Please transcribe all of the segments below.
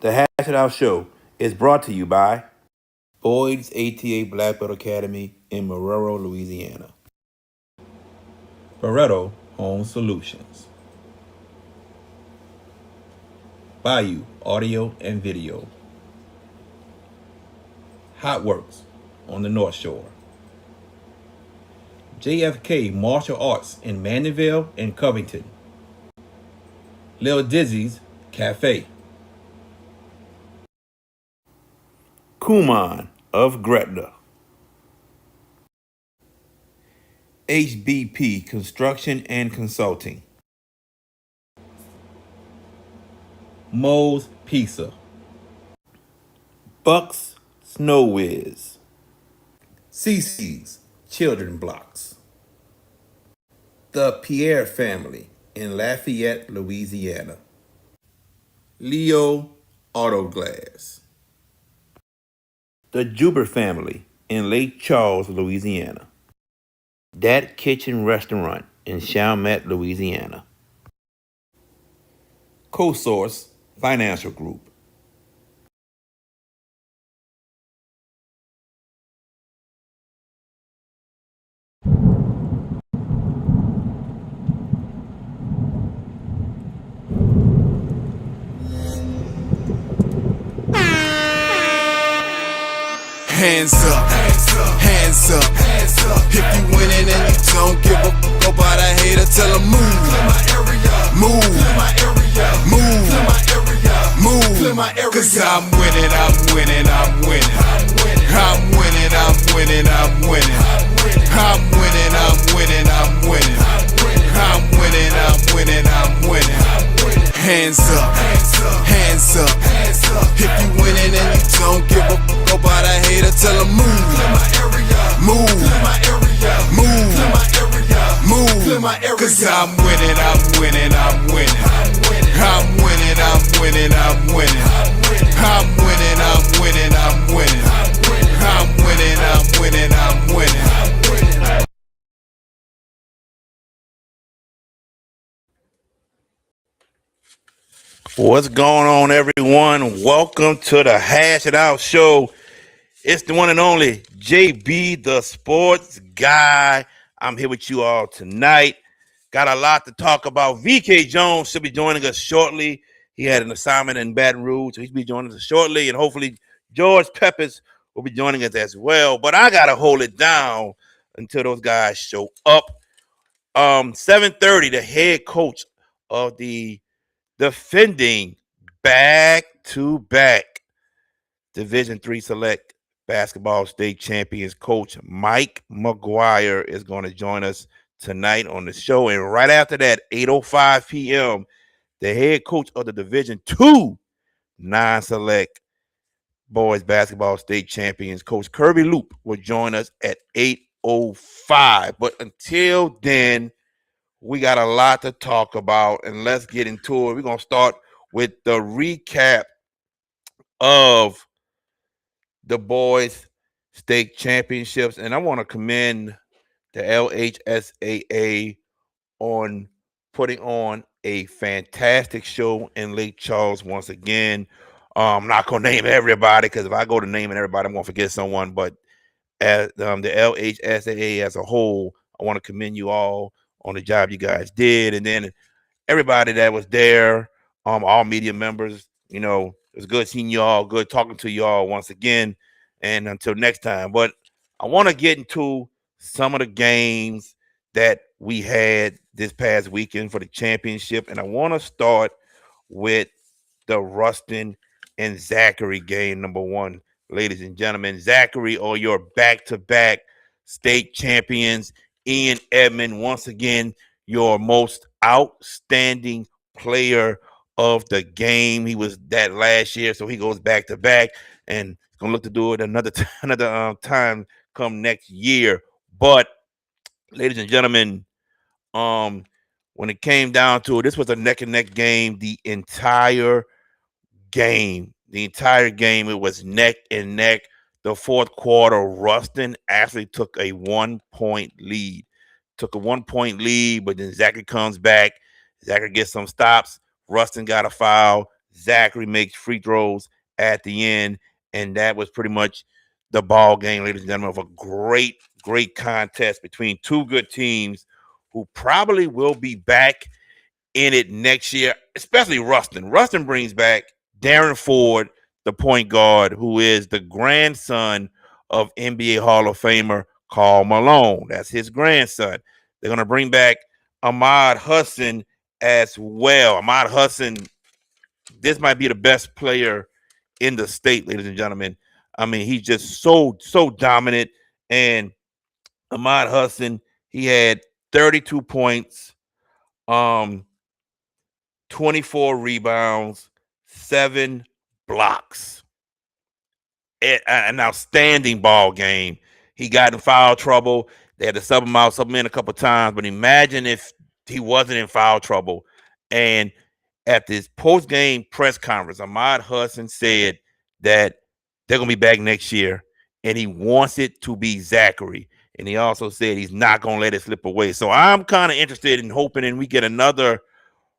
The Hash It Out Show is brought to you by Boyd's ATA Black Belt Academy in Marrero, Louisiana. Barreto Home Solutions. Bayou Audio and Video. Hot Works on the North Shore. JFK Martial Arts in Mandeville and Covington. Lil Dizzy's Cafe. Kuman of Gretna. HBP Construction and Consulting. Moe's Pizza. Buck's Snow Whiz. CC's Children Blocks. The Pierre Family in Lafayette, Louisiana. Leo Auto Glass. The Juber Family in Lake Charles, Louisiana. Dat Kitchen Restaurant in Chalmette, Louisiana. CoSource Financial Group. Hands up, hands up. If you winning and you don't give a fuck about a hater, tell them move. Move, move, move. Cause I'm winning, I'm winning, I'm winning. I'm winning, I'm winning, I'm winning. I'm winning, I'm winning, I'm winning. I'm winning, I'm winning, I'm winning. Hands up, hands up. If you winning and you don't give a fuck about a hater, tell them move. Move, move, move. Cause I'm winning, I'm winning, I'm winning. I'm winning, I'm winning, I'm winning. I'm winning, I'm winning, I'm winning. I'm winning, I'm winning, I'm winning. What's going on, everyone? Welcome to the Hash It Out Show. It's the one and only JB, the sports guy. I'm here with you all tonight. Got a lot to talk about. VK Jones should be joining us shortly. He had an assignment in Baton Rouge, so he'll be joining us shortly. And hopefully George Peppers will be joining us as well. But I got to hold it down until those guys show up. 7:30, the head coach of the defending back-to-back Division III Select Basketball State Champions coach Mike McGuire is going to join us tonight on the show. And right after that, 8:05 p.m., the head coach of the Division II non-select boys basketball state champions, Coach Kirby Loupe, will join us at 8:05. But until then, we got a lot to talk about, and let's get into it. We're going to start with the recap of the boys' state championships, and I want to commend the LHSAA on putting on a fantastic show in Lake Charles once again. I'm not going to name everybody because if I go to naming everybody, I'm going to forget someone, but as the LHSAA as a whole, I want to commend you all on the job you guys did. And then everybody that was there, all media members, it was good seeing you all, good talking to you all once again. And until next time. But I want to get into some of the games that we had this past weekend for the championship. And I want to start with the Ruston and Zachary game, number one. Ladies and gentlemen, Zachary are your back-to-back state champions. Ian Edmond, once again, your most outstanding player of the game. He was that last year, so he goes back-to-back, and he's going to look to do it another time come next year. But, ladies and gentlemen, when it came down to it, this was a neck-and-neck game the entire game. It was neck and neck. The fourth quarter, Ruston actually took a 1-point lead. But then Zachary comes back. Zachary gets some stops. Ruston got a foul. Zachary makes free throws at the end, and that was pretty much the ball game, ladies and gentlemen, of a great contest between two good teams who probably will be back in it next year, especially Rustin. Rustin brings back Darren Ford, the point guard, who is the grandson of NBA Hall of Famer Karl Malone. That's his grandson. They're going to bring back Ahmad Hudson as well. Ahmad Hudson, this might be the best player in the state, ladies and gentlemen. I mean, he's just so dominant. And Ahmad Hudson, he had 32 points, um, 24 rebounds, 7 blocks. An outstanding ball game. He got in foul trouble. They had to sub him in a couple times. But imagine if he wasn't in foul trouble. And at this post-game press conference, Ahmad Hudson said that they're going to be back next year, and he wants it to be Zachary. And he also said he's not going to let it slip away. So I'm kind of interested in hoping and we get another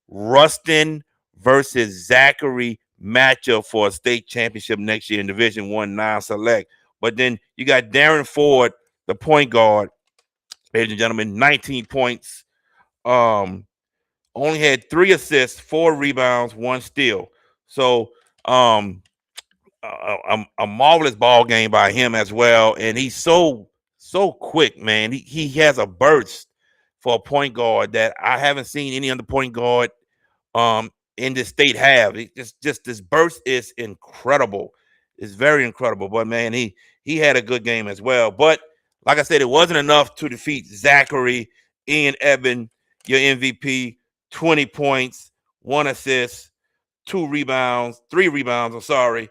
Rustin versus Zachary matchup for a state championship next year in Division I non-select. But then you got Darren Ford, the point guard, ladies and gentlemen, 19 points, only had 3 assists, 4 rebounds, 1 steal. So a marvelous ball game by him as well. And he's so quick, man. He has a burst for a point guard that I haven't seen any other point guard in this state have. Just this burst is incredible. It's very incredible. But man, he had a good game as well. But like I said, it wasn't enough to defeat Zachary. Ian Eben, your MVP, 20 points, 1 assist, 3 rebounds. I'm sorry.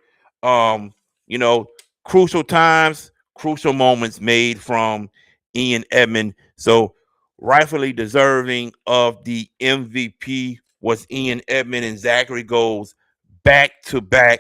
You know, crucial times, crucial moments made from Ian Edmond. So rightfully deserving of the MVP was Ian Edmond, and Zachary goes back to back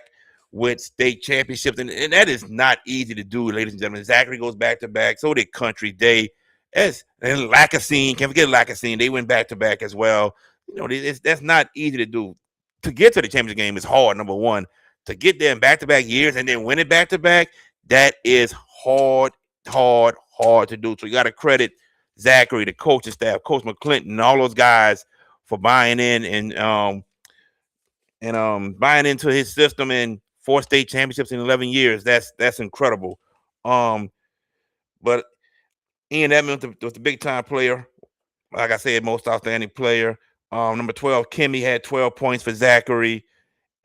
with state championships. And that is not easy to do, ladies and gentlemen. Zachary goes back to back. So did Country Day. And Lackassine, can't forget Lackassine. They went back to back as well. You know, that's not easy to do. To get to the championship game is hard, number one. To get there in back-to-back years and then win it back-to-back, that is hard to do. So you got to credit Zachary, the coaching staff, Coach McClinton, and all those guys for buying in and buying into his system and 4 state championships in 11 years. That's incredible. But Ian Edmond was the big-time player. Like I said, most outstanding player. Number 12, Kimmy had 12 points for Zachary.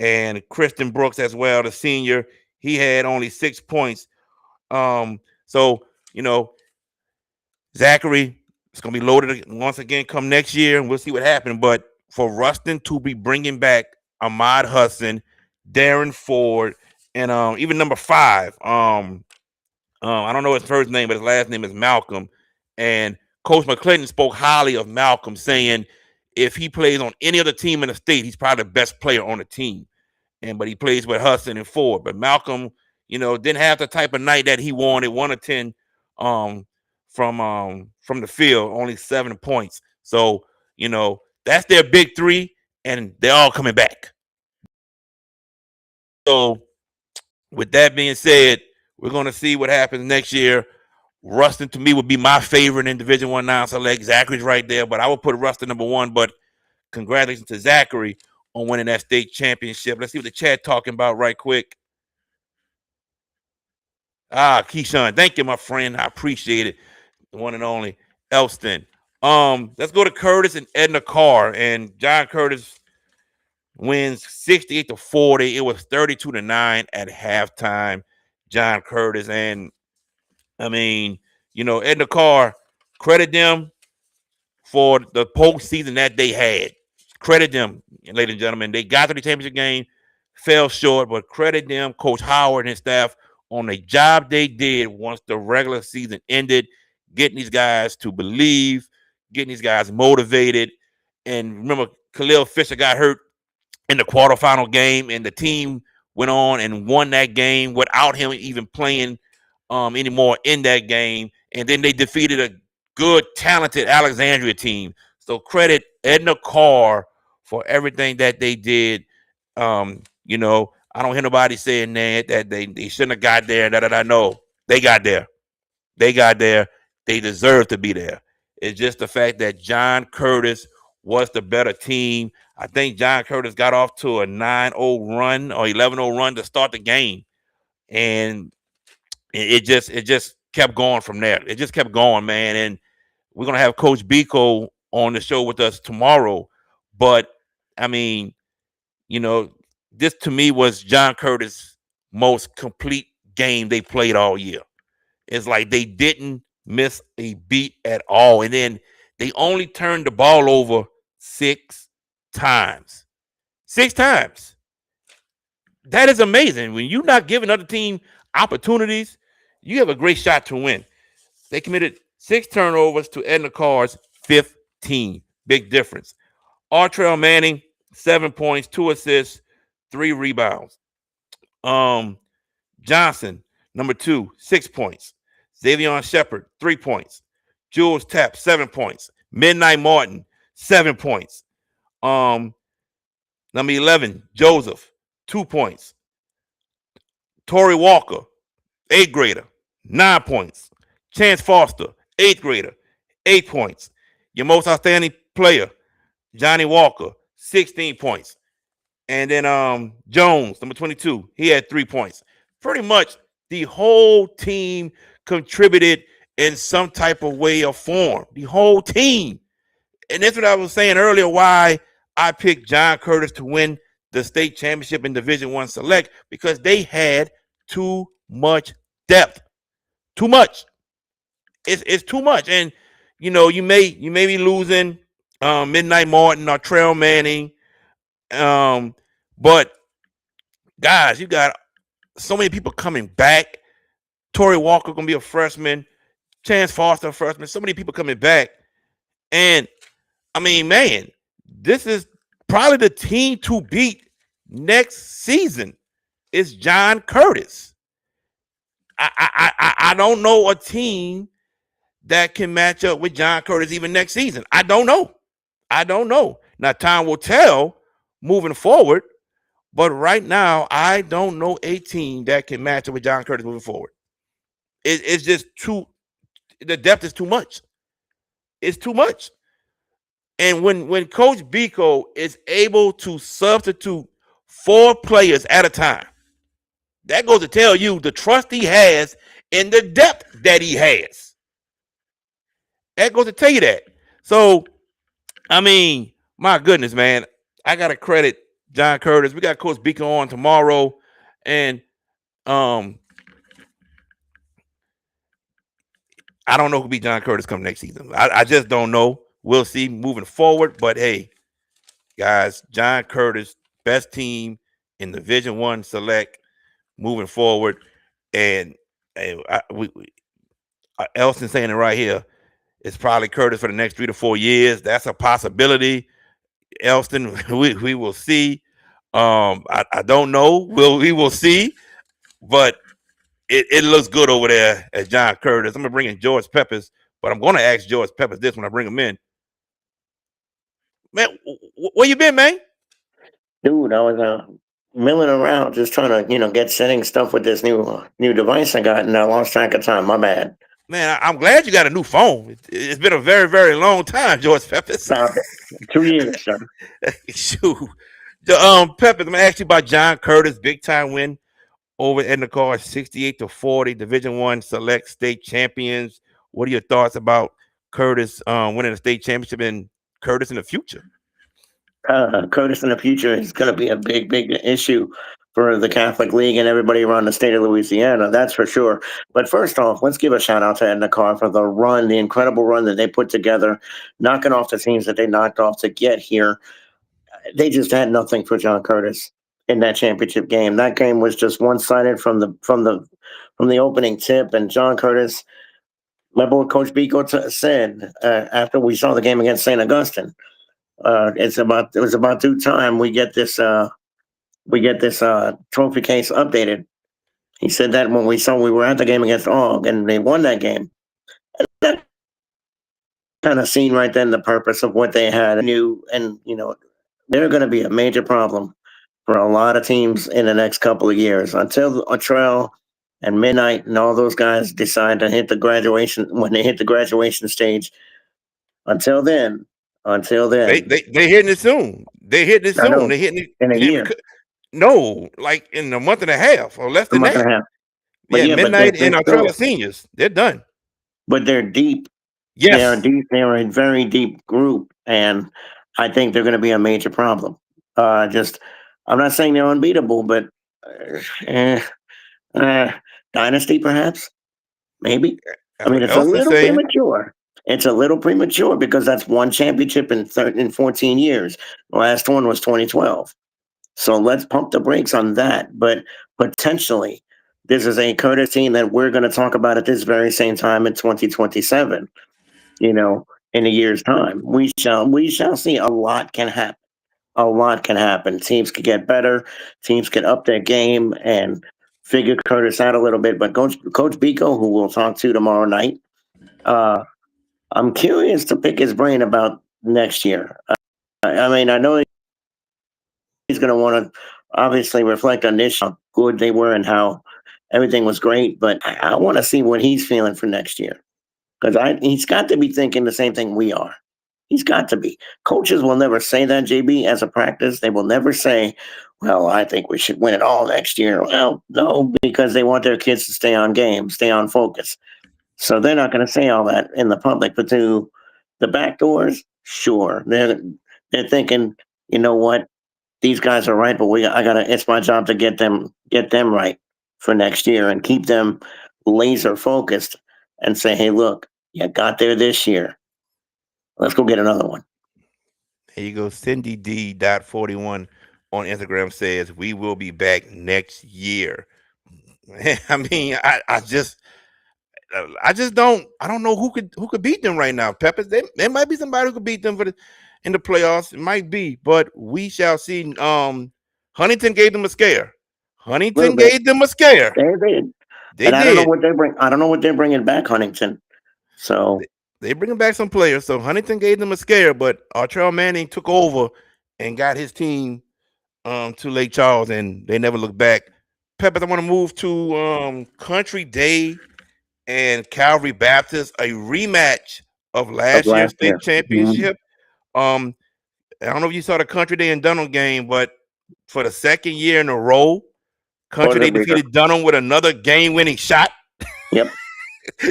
And Kristen Brooks as well, the senior, he had only 6 points. So, you know, Zachary is going to be loaded once again come next year, and we'll see what happens. But for Rustin to be bringing back Ahmad Hudson, Darren Ford, and even number 5, I don't know his first name, but his last name is Malcolm. And Coach McClinton spoke highly of Malcolm, saying if he plays on any other team in the state, he's probably the best player on the team. But he plays with Hudson and Ford. But Malcolm, you know, didn't have the type of night that he wanted. 1 of 10 from the field, only 7 points. So, you know, that's their big 3, and they're all coming back. So, with that being said, we're going to see what happens next year. Rustin, to me, would be my favorite in Division I non-select. Zachary's right there, but I would put Rustin number 1. But congratulations to Zachary on winning that state championship. Let's see what the chat talking about right quick. Keyshawn, thank you, my friend. I appreciate it. The one and only Elston. Let's go to Curtis and Edna Carr. And John Curtis wins 68-40. It was 32-9 at halftime. John Curtis. And I mean, you know, Edna Carr, credit them for the postseason that they had. Credit them, ladies and gentlemen. They got to the championship game, fell short, but credit them, Coach Howard and his staff, on the job they did once the regular season ended, getting these guys to believe, getting these guys motivated. And remember, Khalil Fisher got hurt in the quarterfinal game, and the team went on and won that game without him even playing anymore in that game. And then they defeated a good, talented Alexandria team. So credit Edna Carr for everything that they did I don't hear nobody saying that they shouldn't have got there. No, they got there. They got there. They deserve to be there. It's just the fact that John Curtis was the better team. I think John Curtis got off to a 9-0 run or 11-0 run to start the game, and it just kept going from there. It just kept going, man. And we're gonna have Coach Biko on the show with us tomorrow. But I mean, you know, this to me was John Curtis' most complete game they played all year. It's like they didn't miss a beat at all. And then they only turned the ball over 6 times. 6 times. That is amazing. When you're not giving other team opportunities, you have a great shot to win. They committed 6 turnovers to end the Cards 15. Big difference. Artrell Manning, 7 points, 2 assists, 3 rebounds. Johnson, number 2, 6 points. Xavier Shepard, 3 points. Jules Tapp, 7 points. Midnight Martin, 7 points. Number 11, Joseph, 2 points. Torrey Walker, 8th grader, 9 points. Chance Foster, 8th grader, 8 points. Your most outstanding player, Johnny Walker, 16 points. And then Jones, number 22, he had 3 points. Pretty much the whole team contributed in some type of way or form. The whole team. And that's what I was saying earlier, why I picked John Curtis to win the state championship in Division I Select, because they had too much depth. Too much. It's too much. And you may be losing Midnight Martin or Trail Manning. But guys, you got so many people coming back. Torrey Walker gonna be a freshman. Chance Foster, a freshman. So many people coming back. And I mean, man, this is probably the team to beat next season. It's John Curtis. I don't know a team that can match up with John Curtis even next season. I don't know. Now, time will tell moving forward, but right now, I don't know a team that can match up with John Curtis moving forward. It's just the depth is too much. It's too much. And when Coach Biko is able to substitute 4 players at a time, that goes to tell you the trust he has in the depth that he has. That goes to tell you that. So, I mean, my goodness, man, I got to credit John Curtis. We got Coach Biko on tomorrow. And I don't know who'll be John Curtis come next season. I just don't know. We'll see moving forward. But, hey, guys, John Curtis, best team in Division I Select moving forward. And Elston saying it right here. It's probably Curtis for the next 3 to 4 years. That's a possibility. Elston, we will see. I don't know. We will see. But it looks good over there at John Curtis. I'm going to bring in George Peppers, but I'm going to ask George Peppers this when I bring him in. Man, where you been, man? Dude, I was milling around just trying to, get setting stuff with this new device I got, and I lost track of time. My bad. Man, I'm glad you got a new phone. It's been a very, very long time, George Peppers. Stop it. 2 years, sir. Shoot. Peppers, I'm going to ask you about John Curtis, big time win over in the car, 68-40, Division I Select State Champions. What are your thoughts about Curtis winning a state championship and Curtis in the future? Curtis in the future is going to be a big issue for the Catholic League and everybody around the state of Louisiana, that's for sure. But first off, let's give a shout out to Ed Carr for the incredible run that they put together, knocking off the teams that they knocked off to get here. They just had nothing for John Curtis in that championship game. That game was just one-sided from the opening tip, and John Curtis, my boy Coach Biko said after we saw the game against St. Augustine, it was about due time we get this trophy case updated. He said that when we were at the game against Aug and they won that game. That kind of seen right then the purpose of what they had, knew, and they're going to be a major problem for a lot of teams in the next couple of years until Trail and Midnight and all those guys decide to hit the graduation when they hit the graduation stage. Until then, until They then, they they hitting it soon. They hitting it I soon. know They hitting it in a in year, no, like in a month and a half or less a than month and that. a half. But Yeah, yeah, but Midnight and they're Trailer still, Seniors, they're done. but they're deep. They are Yes, deep. They are a very deep group, and I think they're going to be a major problem. Just, I'm not saying they're unbeatable, but uh, eh, uh, dynasty perhaps, maybe. I that's mean, what it's a Elston's little saying. premature. It's a little premature because that's one championship in 14 years. The last one was 2012. So let's pump the brakes on that. But potentially, this is a Curtis team that we're going to talk about at this very same time in 2027. You know, in a year's time, we shall see. A lot can happen. A lot can happen. Teams could get better. Teams could up their game and figure Curtis out a little bit. But Coach Biko, who we'll talk to tomorrow night, uh, I'm curious to pick his brain about next year. I mean, I know he's going to want to obviously reflect on this, how good they were and how everything was great. But I want to see what he's feeling for next year because he's got to be thinking the same thing we are. He's got to be. Coaches will never say that, JB, as a practice. They will never say, well, I think we should win it all next year. Well, no, because they want their kids to stay on game, stay on focus. So they're not going to say all that in the public. But to the back doors, sure. They're thinking, you know what? These guys are right, but I gotta it's my job to get them right for next year and keep them laser focused and say, hey, look, you got there this year. Let's go get another one. Here you go. Cindy D. 41 on Instagram says we will be back next year. I mean, I just don't. I don't know who could beat them right now. Peppers. There might be somebody who could beat them in the playoffs. It might be, but we shall see. Huntington gave them a scare. A little Huntington bit. gave them a scare. They did. They And did. I don't know what they're bringing back, Huntington. They, So they bringing back some players. So Huntington gave them a scare, but Artrell Manning took over and got his team to Lake Charles, and they never looked back. Peppers. I want to move to Country Day and Calvary Baptist, a rematch of of last year's last year. state Mhm. championship. Um, I don't know if you saw the Country Day and Dunham game, but for the second year in a row, Country Buzzer Day beater. defeated Dunham with another game-winning shot. Yep.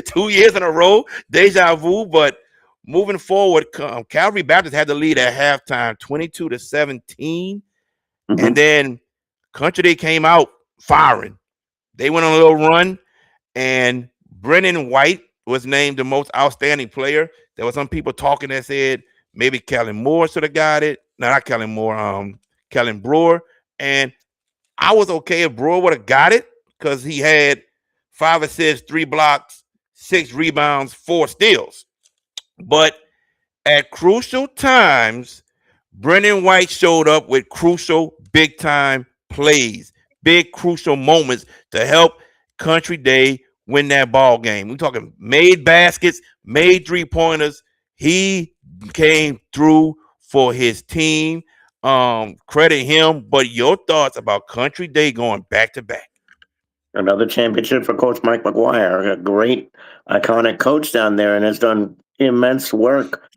2 years in a row, deja vu. But moving forward, Calvary Baptist had the lead at halftime, 22-17, and Hmm. then Country Day came out firing. They went on a little run, and Brennan White was named the most outstanding player. There were some people talking that said maybe Kellen Moore should have got it. No, not Kellen Moore, Kellen Brewer. And I was okay if Brewer would have got it because he had 5 assists, 3 blocks, 6 rebounds, 4 steals. But at crucial times, Brennan White showed up with crucial big time plays, big crucial moments to help Country Day win that ball game. We're talking made baskets, made 3 pointers. He came through for his team. Credit him. But your thoughts about Country Day going back to back? Another championship for Coach Mike McGuire, a great, iconic coach down there, and has done immense work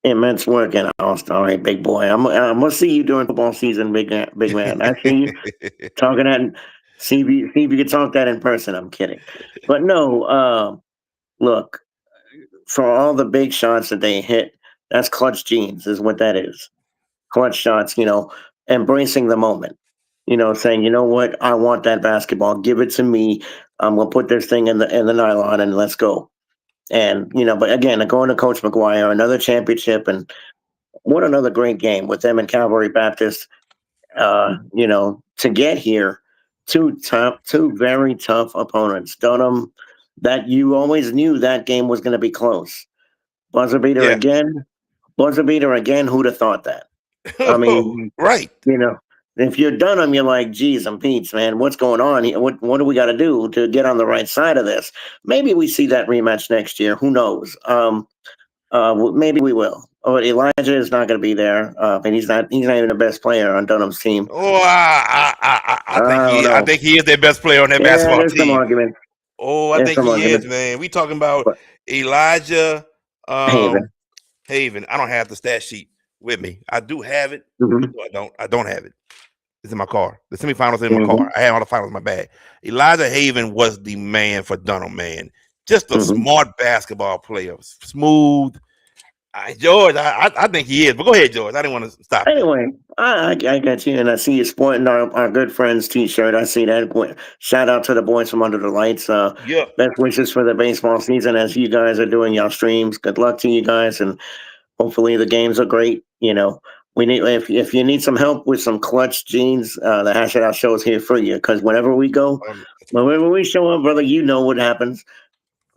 in Austin. All right, big boy. I'm gonna see you during football season, big man. I see you talking that. See if you can talk that in person. I'm kidding, but no. Look, for all the big shots that they hit, that's clutch genes, is what that is. Clutch shots. Embracing the moment. Saying, you know what, I want that basketball. Give it to me. I'm gonna put this thing in the nylon and let's go. And but again, going to Coach McGuire, another championship, and what another great game with them and Calvary Baptist. To get here, two very tough opponents. Dunham, that you always knew that game was going to be close. Buzzer beater Yeah. again. Buzzer beater again. Who'd have thought that? I mean, Right. you know, if you're Dunham, you're like, geez, I'm Pete's, man. What's going on here? What do we got to do to get on the right side of this? Maybe we see that rematch next year. Who knows? Maybe we will. Oh, Elijah is not going to be there, and he's not. He's not even the best player on Dunham's team. Oh, I think I don't I know. think he is their best player on that Yeah, basketball there's some team. arguments. Oh, I There's think some he is, arguments. man. We talking about But Elijah Haven. Haven. I don't have the stat sheet with me. I do have it. Hmm. No, I don't. I don't have it. It's in my car. The semifinals are in my car. Hmm. I had all the finals in my bag. Elijah Haven was the man for Dunham, man. Just a Hmm. smart basketball player, smooth. George, I think he is. But go ahead, George. I didn't want to stop you. Anyway, I got you, and I see you sporting our good friends T-shirt. I see that. Shout out to the boys from Under the Lights. Yep. Best wishes for the baseball season as you guys are doing your streams. Good luck to you guys, and hopefully the games are great. We need if you need some help with some clutch jeans, the Hash It Out show is here for you. Because whenever we show up, brother, you know what happens.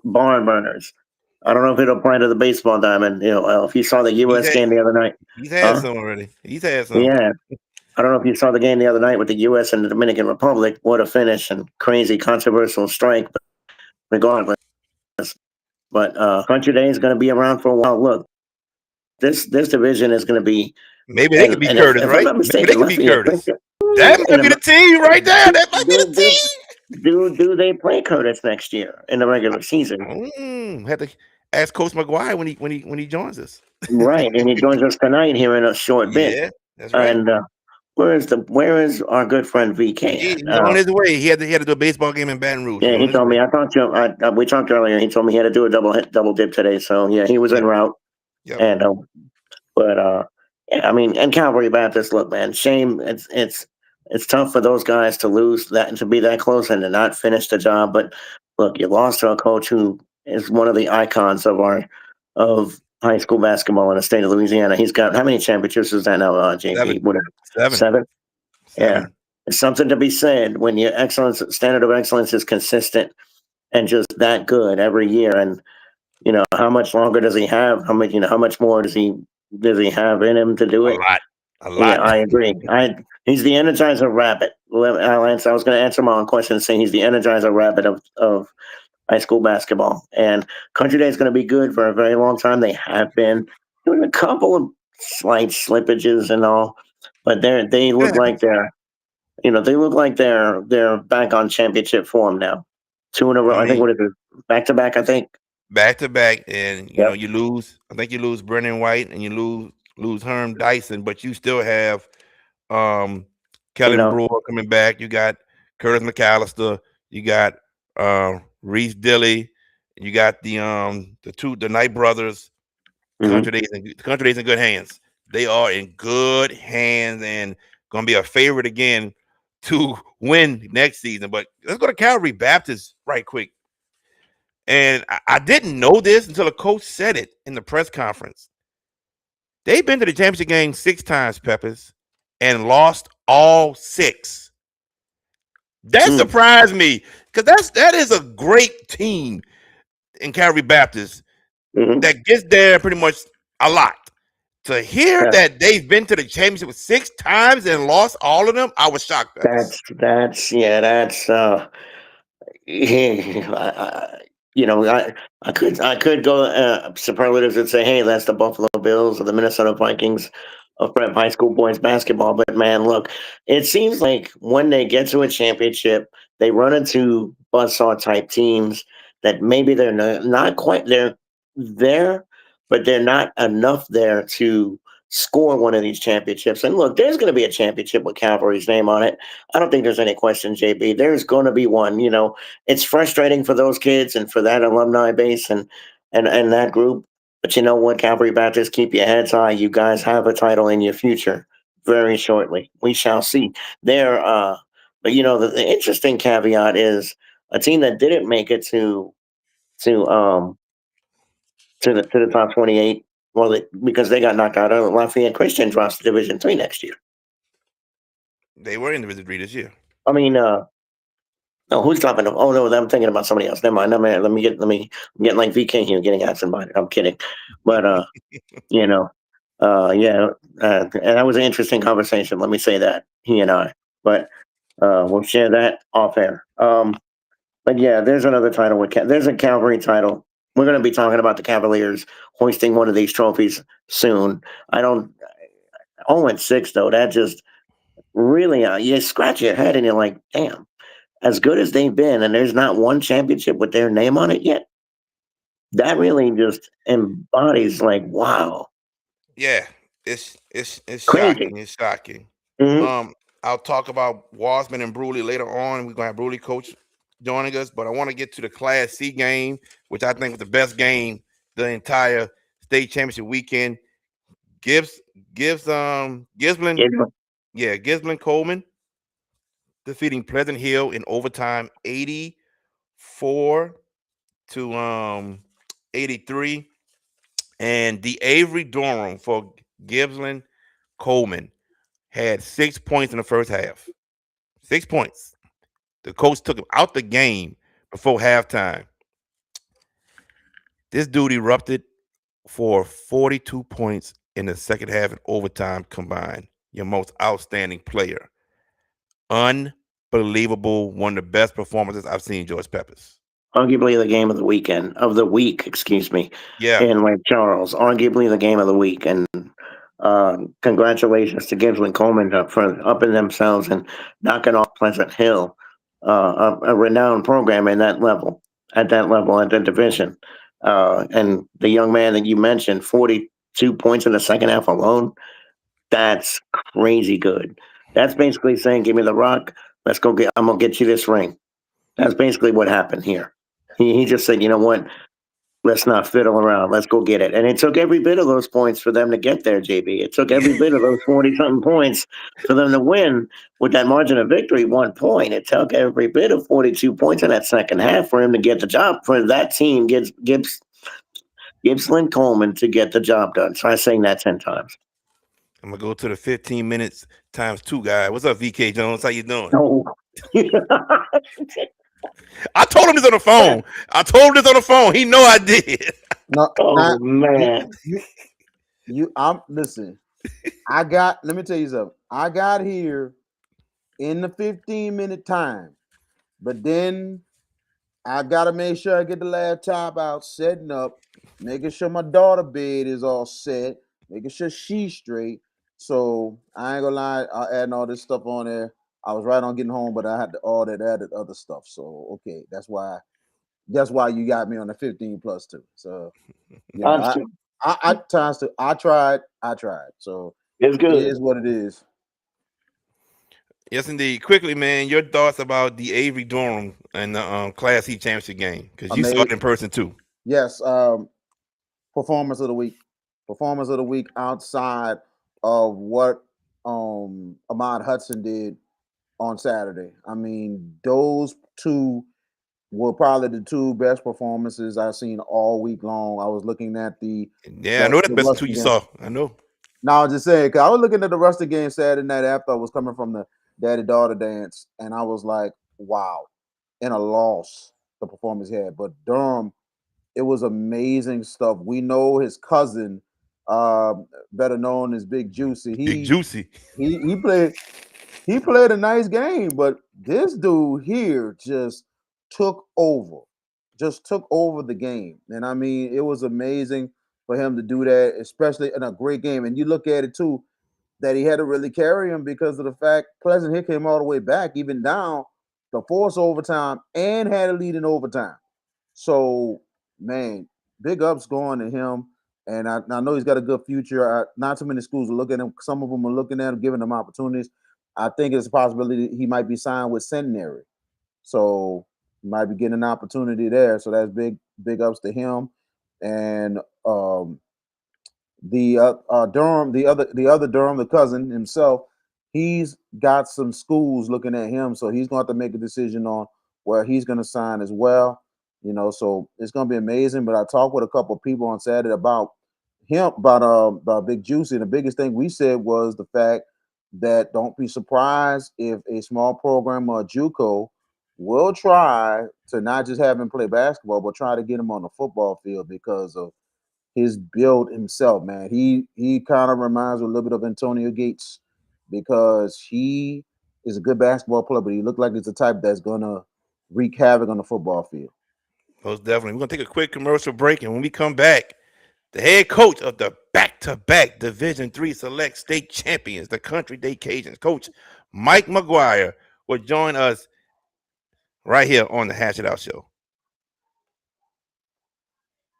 Barn burners. I don't know if it'll apply to the baseball diamond. If you saw the He's U.S. had game the other night, he's had huh? some already. He's had some. Yeah, I don't know if you saw the game the other night with the U.S. and the Dominican Republic. What a finish and crazy controversial strike. But regardless, but Country Day is going to be around for a while. Look, this division is going to be, Maybe they could be and Curtis, if I'm right? not Maybe they mistaken, could be Lafayette. Curtis. That might be the team right there. That might be the Do, team. do they play Curtis next year in the regular season? Have to ask Coach McGuire when he joins us. Right, and he joins us tonight here in a short bit. Yeah, that's right. And where is our good friend VK at? He's on his way. He had to do a baseball game in Baton Rouge. He's Yeah, on he his told me. way. I talked to him. We talked earlier. He told me he had to do a double dip today. So yeah, he was en Yep. route. Yep. And but yeah, I mean, and Calvary Baptist. Look, man, shame. It's tough for those guys to lose that and to be that close and to not finish the job. But look, you lost to a coach who is one of the icons of high school basketball in the state of Louisiana. He's got how many championships is that now, Seven. JP? What, Seven. 7? Yeah, Seven. it's something to be said when your standard of excellence is consistent and just that good every year. And how much longer does he have? How much more does he have in him to do A it? lot. A Yeah, lot. I agree. He's the Energizer Rabbit. I was going to answer my own question and say he's the Energizer Rabbit of high school basketball. And Country Day is going to be good for a very long time. They have been doing a couple of slight slippages and all, but they It look like happens. they're back on championship form now. 2 in a row. I I think mean, what is it? Back to back. I think. back to back, and Yep. you lose. I think you lose Brennan White and you lose Herm Dyson, but you still have um You Kellen know. Brewer coming back. You got Curtis McAllister. You got Reese Dilly. You got the Knight brothers. Hmm. Country Days in good hands. They are in good hands and gonna be a favorite again to win next season. But let's go to Calvary Baptist right quick. And I didn't know this until a coach said it in the press conference. They've been to the championship game 6 times, Peppers, and lost all 6. That Mm. surprised me because that is a great team in Calvary Baptist Hmm. that gets there pretty much a lot. To hear Yeah, that they've been to the championship 6 times and lost all of them, I was shocked, Peppers. that's yeah, that's yeah, I could go superlatives and say, hey, that's the Buffalo Bills or the Minnesota Vikings of prep high school boys basketball. But man, look, it seems like when they get to a championship, they run into buzzsaw type teams that maybe they're not quite there, but they're not enough there to score one of these championships. And look, there's going to be a championship with Calvary's name on it. I don't think there's any question, JB. There's going to be one. It's frustrating for those kids and for that alumni base and that group. But you know what, Calvary Baptist, keep your heads high. You guys have a title in your future very shortly. We shall see. There, but the interesting caveat is a team that didn't make it to to the top 28. Well, because they got knocked out of Lafayette Christian drops to Division 3 next year. They were in Division 3 this year. I mean, no, who's dropping them? Oh no, I'm thinking about somebody else. Never mind. I'm getting like VK here, getting absent minded. I'm kidding, but you know, yeah, and that was an interesting conversation. Let me say that he and I, but we'll share that off air. But yeah, there's another title there's a Calvary title We're going to be talking about the Cavaliers hoisting one of these trophies soon. I don't. 0-6 though. That just really you scratch your head and you're like, damn. As good as they've been, and there's not one championship with their name on it yet. That really just embodies like, wow, Yeah, it's crazy. shocking. It's shocking. Hmm. Um, I'll talk about Wasman and Bruley later on. We're gonna have Bruley coach joining us, but I want to get to the Class C game, which I think was the best game the entire state championship weekend. Gibbs, Gisblin, yeah, Gisblin Coleman defeating Pleasant Hill in overtime, 84 to 83, and the Avery Durham for Gisblin Coleman had 6 points in the first half. 6 points. The coach took him out the game before halftime. This dude erupted for 42 points in the second half and overtime combined. Your most outstanding player. Unbelievable. One of the best performances I've seen George Peppers. Arguably the game of the weekend of the week, excuse me, Yeah. in Lake Charles. Arguably the game of the week, and congratulations to Gibbs and Coleman for upping themselves and knocking off Pleasant Hill, a renowned program in that level, at that division. And the young man that you mentioned, 42 points in the second half alone. That's crazy good. That's basically saying, "Give me the rock. Let's go get. I'm gonna get you this ring." That's basically what happened here. He just said, "You know what? Let's not fiddle around. Let's go get it." And it took every bit of those points for them to get there, JB. It took every bit of those 40 something points for them to win with that margin of victory, 1 point. It took every bit of 42 points in that second half for him to get the job, for that team, Gibbsland Coleman, to get the job done. So I sang that 10 times. I'm gonna go to the 15 minutes times two guy. What's up, VK Jones? How you doing? Oh. I told him this on the phone. I told him this on the phone. He know I did. No, Oh, not you. man. I'm listen. I got. Let me tell you something. I got here in the 15-minute time, but then I gotta make sure I get the laptop out, setting up, making sure my daughter bed is all set, making sure she's straight. So I ain't gonna lie, adding all this stuff on there. I was right on getting home, but I had to all that added other stuff. So okay, that's why you got me on the 15 plus two. So you know, That's I tried. So it's it good. is what it is. Yes, indeed. Quickly, man, your thoughts about the Avery Durham and the Class C championship game because you saw it Amazing. in person too. Yes, performance of the week. Performance of the week outside of what Ahmad Hudson did on Saturday. I mean, those two were probably the two best performances I've seen all week long. I was looking at Yeah, I know that's the the best two Rusty you game. saw. I know. No, I was just saying because I was looking at the Rusty game Saturday night after I was coming from the daddy daughter dance, and I was like, wow, in a loss the performance he had. But Durham, it was amazing stuff. We know his cousin, uh, better known as Big Juicy. Big He Juicy. he he played he played a nice game, but this dude here took over, just took over the game. And I mean, it was amazing for him to do that, especially in a great game. And you look at it too, that he had to really carry him because of the fact Pleasant Hill came all the way back, even down the force overtime, and had a lead in overtime. So, man, big ups going to him. And I know he's got a good future. Not too many schools are looking at him. Some of them are looking at him, giving him opportunities. I think it's a possibility he might be signed with Centenary. So he might be getting an opportunity there. So that's big ups to him. And the Durham, the other Durham, the cousin himself, he's got some schools looking at him, so he's going to have to make a decision on where he's going to sign as well. You know, so it's going to be amazing. But I talked with a couple of people on Saturday about him, about Big Juicy. And the biggest thing we said was the fact that don't be surprised if a small program or a JUCO will try to not just have him play basketball, but try to get him on the football field because of his build himself, man. He kind of reminds me a little bit of Antonio Gates because he is a good basketball player, but he looked like he's the type that's gonna wreak havoc on the football field. Most definitely. We're gonna take a quick commercial break, and when we come back, the head coach of the back-to-back Division III Select State Champions, the Country Day Cajuns, Coach Mike McGuire, will join us right here on the Hash It Out Show.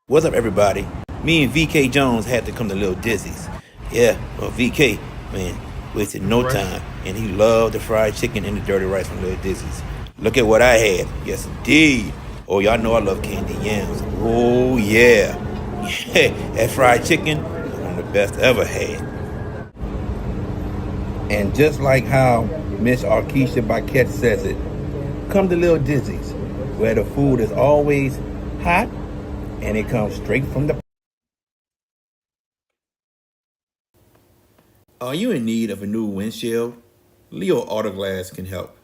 What's up, everybody? Me and VK Jones had to come to Little Dizzy's. Yeah, well, VK, man, wasted no time, and he loved the fried chicken and the dirty rice from Little Dizzy's. Look at what I had. Yes, indeed. Oh, y'all know I love candy yams. Oh, yeah. Yeah, that fried chicken was one of the best I ever had. And just like how Miss Arkisha Baquette says it, come to Little Dizzy's, where the food is always hot and it comes straight from the. Are you in need of a new windshield? Leo Autoglass can help.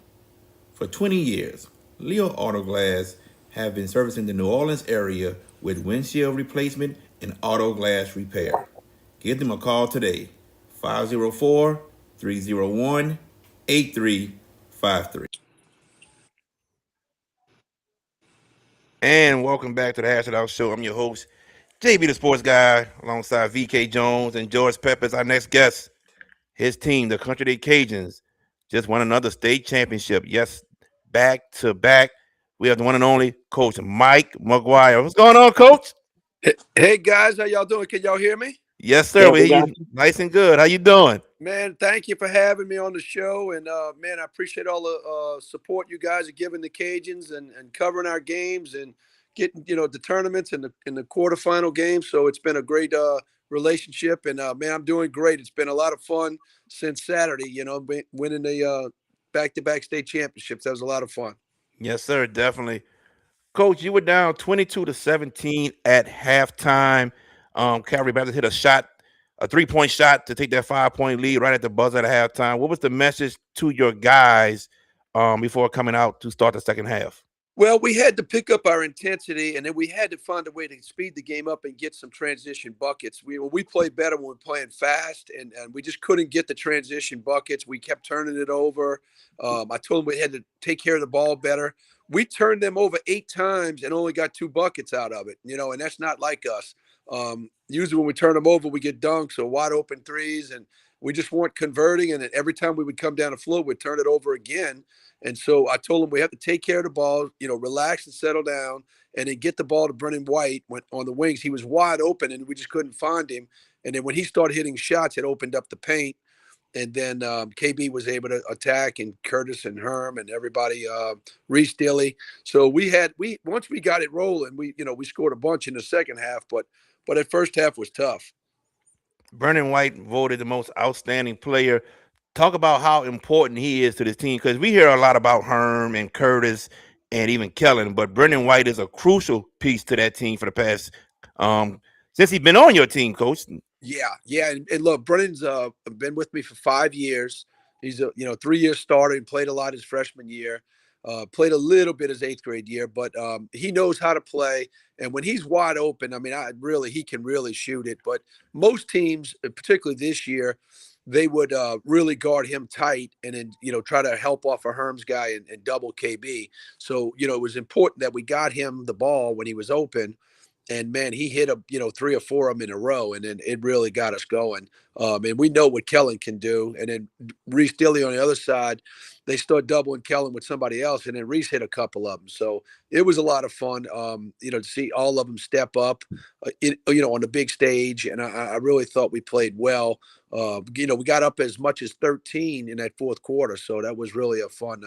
For 20 years, Leo Autoglass have been servicing the New Orleans area with windshield replacement and auto glass repair. Give them a call today, 504-301-8353. And welcome back to the Hash It Out Show. I'm your host, JB the Sports Guy, alongside VK Jones and George Peppers, our next guest. His team, the Country Day Cajuns, just won another state championship. Yes, back to back. We have the one and only Coach Mike McGuire. What's going on, Coach? Hey guys, how y'all doing? Can y'all hear me? Yes, sir. Yeah, We we hear got you nice and good. How you doing? Man, thank you for having me on the show. And man, I appreciate all the support you guys are giving the Cajuns and covering our games and getting, the tournaments and the quarterfinal games. So it's been a great relationship. And man, I'm doing great. It's been a lot of fun since Saturday, winning the back-to-back state championships. That was a lot of fun. Yes, sir. Definitely. Coach, you were down 22-17 at halftime. Calvary Baptist hit a 3-point shot to take that 5-point lead right at the buzzer at halftime. What was the message to your guys before coming out to start the second half? Well, we had to pick up our intensity, and then we had to find a way to speed the game up and get some transition buckets. We play better when we're playing fast, and we just couldn't get the transition buckets. We kept turning it over. I told them we had to take care of the ball better. We turned them over 8 times and only got 2 buckets out of it, and that's not like us. Usually when we turn them over, we get dunks or wide open threes, and we just weren't converting. And then every time we would come down the floor, we'd turn it over again. And so I told him we have to take care of the ball, relax and settle down, and then get the ball to Brennan White on the wings. He was wide open, and we just couldn't find him. And then when he started hitting shots, it opened up the paint. And then KB was able to attack, and Curtis and Herm and everybody, Reese Dilly. So once we got it rolling, we scored a bunch in the second half, but that first half was tough. Brennan White voted the most outstanding player. Talk about how important he is to this team, because we hear a lot about Herm and Curtis and even Kellen, but Brennan White is a crucial piece to that team for the past since he's been on your team, Coach. Yeah, and look, Brennan's been with me for 5 years. He's a 3-year starter and played a lot his freshman year. Played a little bit his 8th grade year, but he knows how to play. And when he's wide open, I mean, he can really shoot it. But most teams, particularly this year, they would really guard him tight and then try to help off a Herms guy and double KB. So it was important that we got him the ball when he was open. And man, he hit 3 or 4 of them in a row, and then it really got us going. And we know what Kellen can do. And then Reese Dilly on the other side, they start doubling Kellen with somebody else, and then Reese hit a couple of them. So it was a lot of fun, to see all of them step up, on the big stage. And I really thought we played well. We got up as much as 13 in that fourth quarter, so that was really a fun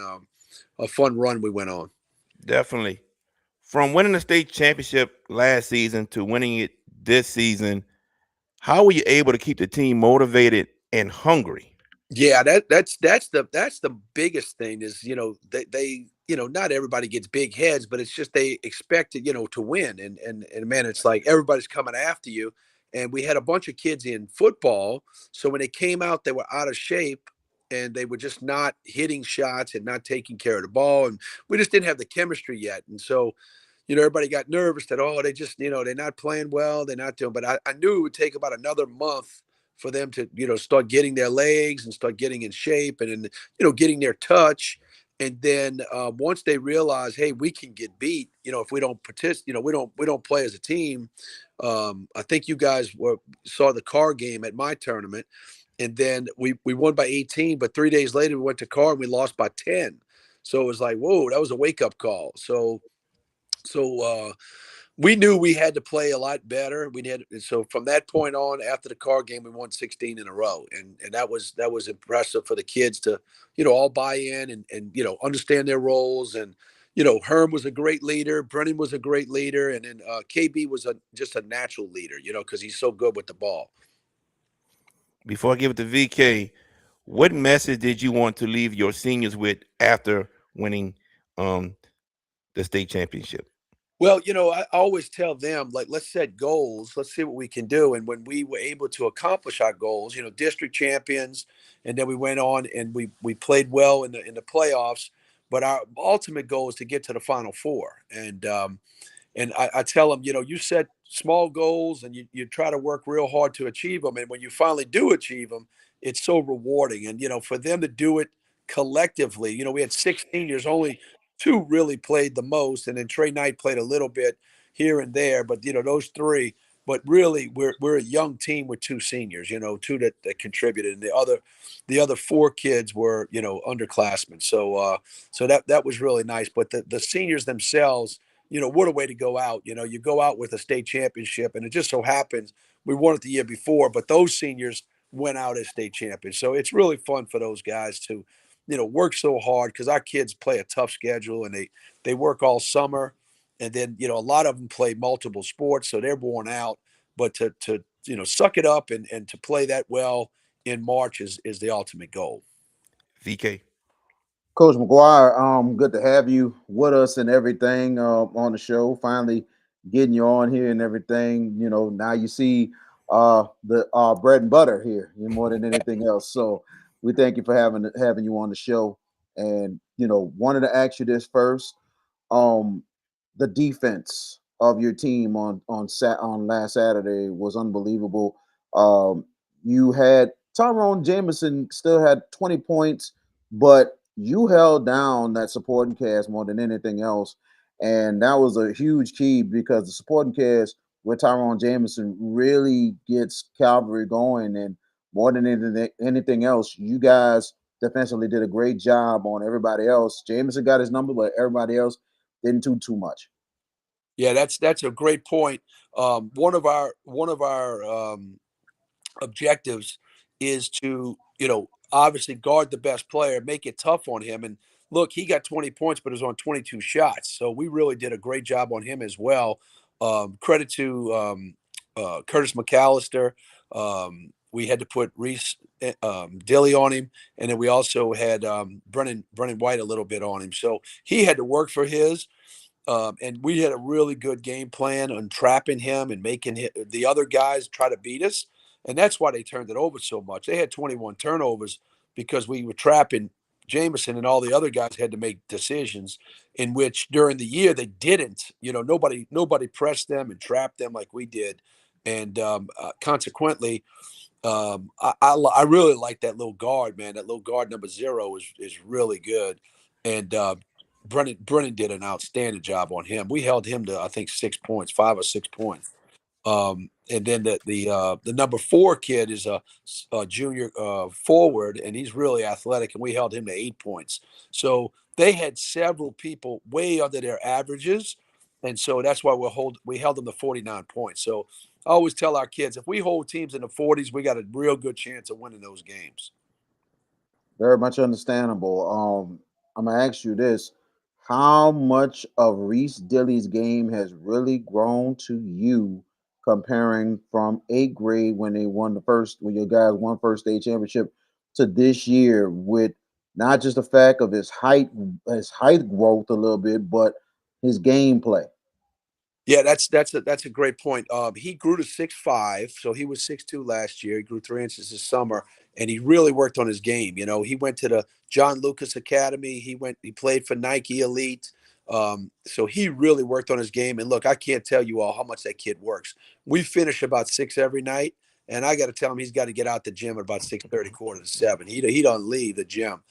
run we went on. Definitely. From winning the state championship last season to winning it this season, how were you able to keep the team motivated and hungry? Yeah, that's the biggest thing is, they not everybody gets big heads, but it's just they expect to win. And man, it's like everybody's coming after you. And we had a bunch of kids in football. So when they came out, they were out of shape and they were just not hitting shots and not taking care of the ball. And we just didn't have the chemistry yet. And so everybody got nervous that, they just, they're not playing well. They're not doing, but I knew it would take about another month for them to, start getting their legs and start getting in shape and, getting their touch. And then once they realize, hey, we can get beat, if we don't participate, we don't play as a team. I think you guys saw the car game at my tournament, and then we won by 18, but 3 days later we went to car and we lost by 10. So it was like, whoa, that was a wake up call. So we knew we had to play a lot better. So from that point on, after the car game, we won 16 in a row, and that was impressive for the kids to, all buy in and understand their roles. And Herm was a great leader, Brennan was a great leader, and then KB was just a natural leader, because he's so good with the ball. Before I give it to VK, what message did you want to leave your seniors with after winning um, the state championship? Well, I always tell them, like, let's set goals. Let's see what we can do. And when we were able to accomplish our goals, district champions, and then we went on and we played well in the playoffs. But our ultimate goal is to get to the Final Four. And I tell them, you set small goals and you try to work real hard to achieve them. And when you finally do achieve them, it's so rewarding. And, for them to do it collectively, we had 6 seniors, only 2 really played the most. And then Trey Knight played a little bit here and there, but, those 3. But really, we're a young team with 2 seniors, 2 that contributed, and the other 4 kids were, underclassmen. So that was really nice. But the seniors themselves, what a way to go out. You go out with a state championship, and it just so happens we won it the year before, but those seniors went out as state champions. So it's really fun for those guys to, work so hard, because our kids play a tough schedule, and they work all summer. And then, a lot of them play multiple sports, so they're worn out. But to suck it up and to play that well in March is the ultimate goal. VK. Coach McGuire, good to have you with us and everything on the show. Finally getting you on here and everything. Now you see the bread and butter here more than anything else. So we thank you for having you on the show. And wanted to ask you this first. Um, the defense of your team on last Saturday was unbelievable. You had Tyrone Jameson still had 20 points, but you held down that supporting cast more than anything else. And that was a huge key because the supporting cast with Tyrone Jameson really gets Calvary going. And more than anything else, you guys defensively did a great job on everybody else. Jameson got his number, but everybody else didn't do too much. Yeah, that's a great point. One of our objectives is to, obviously guard the best player, make it tough on him. And look, he got 20 points, but it was on 22 shots. So we really did a great job on him as well. Credit to Curtis McAllister. We had to put Reese Dilly on him, and then we also had Brennan White a little bit on him. So he had to work for his. And we had a really good game plan on trapping him and making the other guys try to beat us. And that's why they turned it over so much. They had 21 turnovers because we were trapping Jameson, and all the other guys had to make decisions in which during the year they didn't. Nobody pressed them and trapped them like we did. And consequently, I really like that little guard, man. That little guard number 0 is really good. And Brennan did an outstanding job on him. We held him to, I think, 6 points, 5 or 6 points. And then the number 4 kid is a junior forward, and he's really athletic, and we held him to 8 points. So they had several people way under their averages, and so that's why we held them to 49 points. So I always tell our kids, if we hold teams in the 40s, we got a real good chance of winning those games. Very much understandable. I'm gonna ask you this: how much of Reese Dilly's game has really grown to you, comparing from 8th grade when when your guys won first state championship, to this year, with not just the fact of his height growth a little bit, but his gameplay. Yeah, that's a great point. He grew to 6'5", so he was 6'2" last year. He grew 3 inches this summer, and he really worked on his game. He went to the John Lucas Academy. He played for Nike Elite. So he really worked on his game. And look, I can't tell you all how much that kid works. We finish about 6 every night, and I got to tell him he's got to get out the gym at about 6:30, quarter to 7. He don't leave the gym.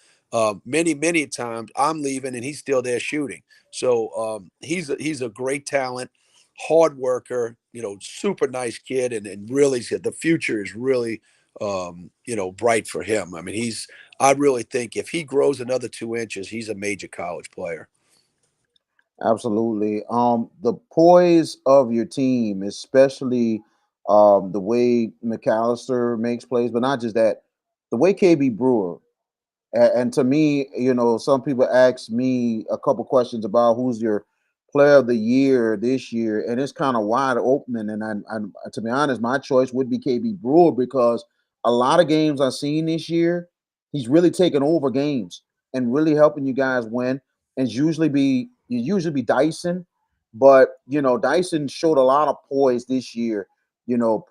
Many times I'm leaving and he's still there shooting. So he's a great talent, hard worker, super nice kid, and really the future is really bright for him. I mean, I really think if he grows another 2 inches, he's a major college player. Absolutely. The poise of your team, especially the way McAllister makes plays, but not just that, the way KB Brewer. And to me, some people ask me a couple questions about who's your player of the year this year, and it's kind of wide open. And to be honest, my choice would be KB Brewer because a lot of games I've seen this year, he's really taking over games and really helping you guys win. And usually be Dyson, but Dyson showed a lot of poise this year.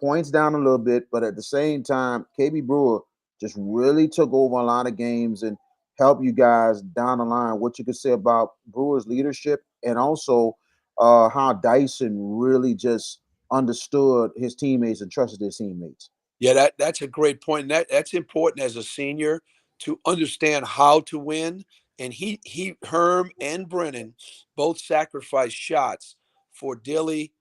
Points down a little bit, but at the same time, KB Brewer just really took over a lot of games and helped you guys down the line. What you could say about Brewers leadership and also how Dyson really just understood his teammates and trusted his teammates. Yeah, that's a great point. And that's important as a senior to understand how to win. And Herm and Brennan both sacrificed shots for Dilly,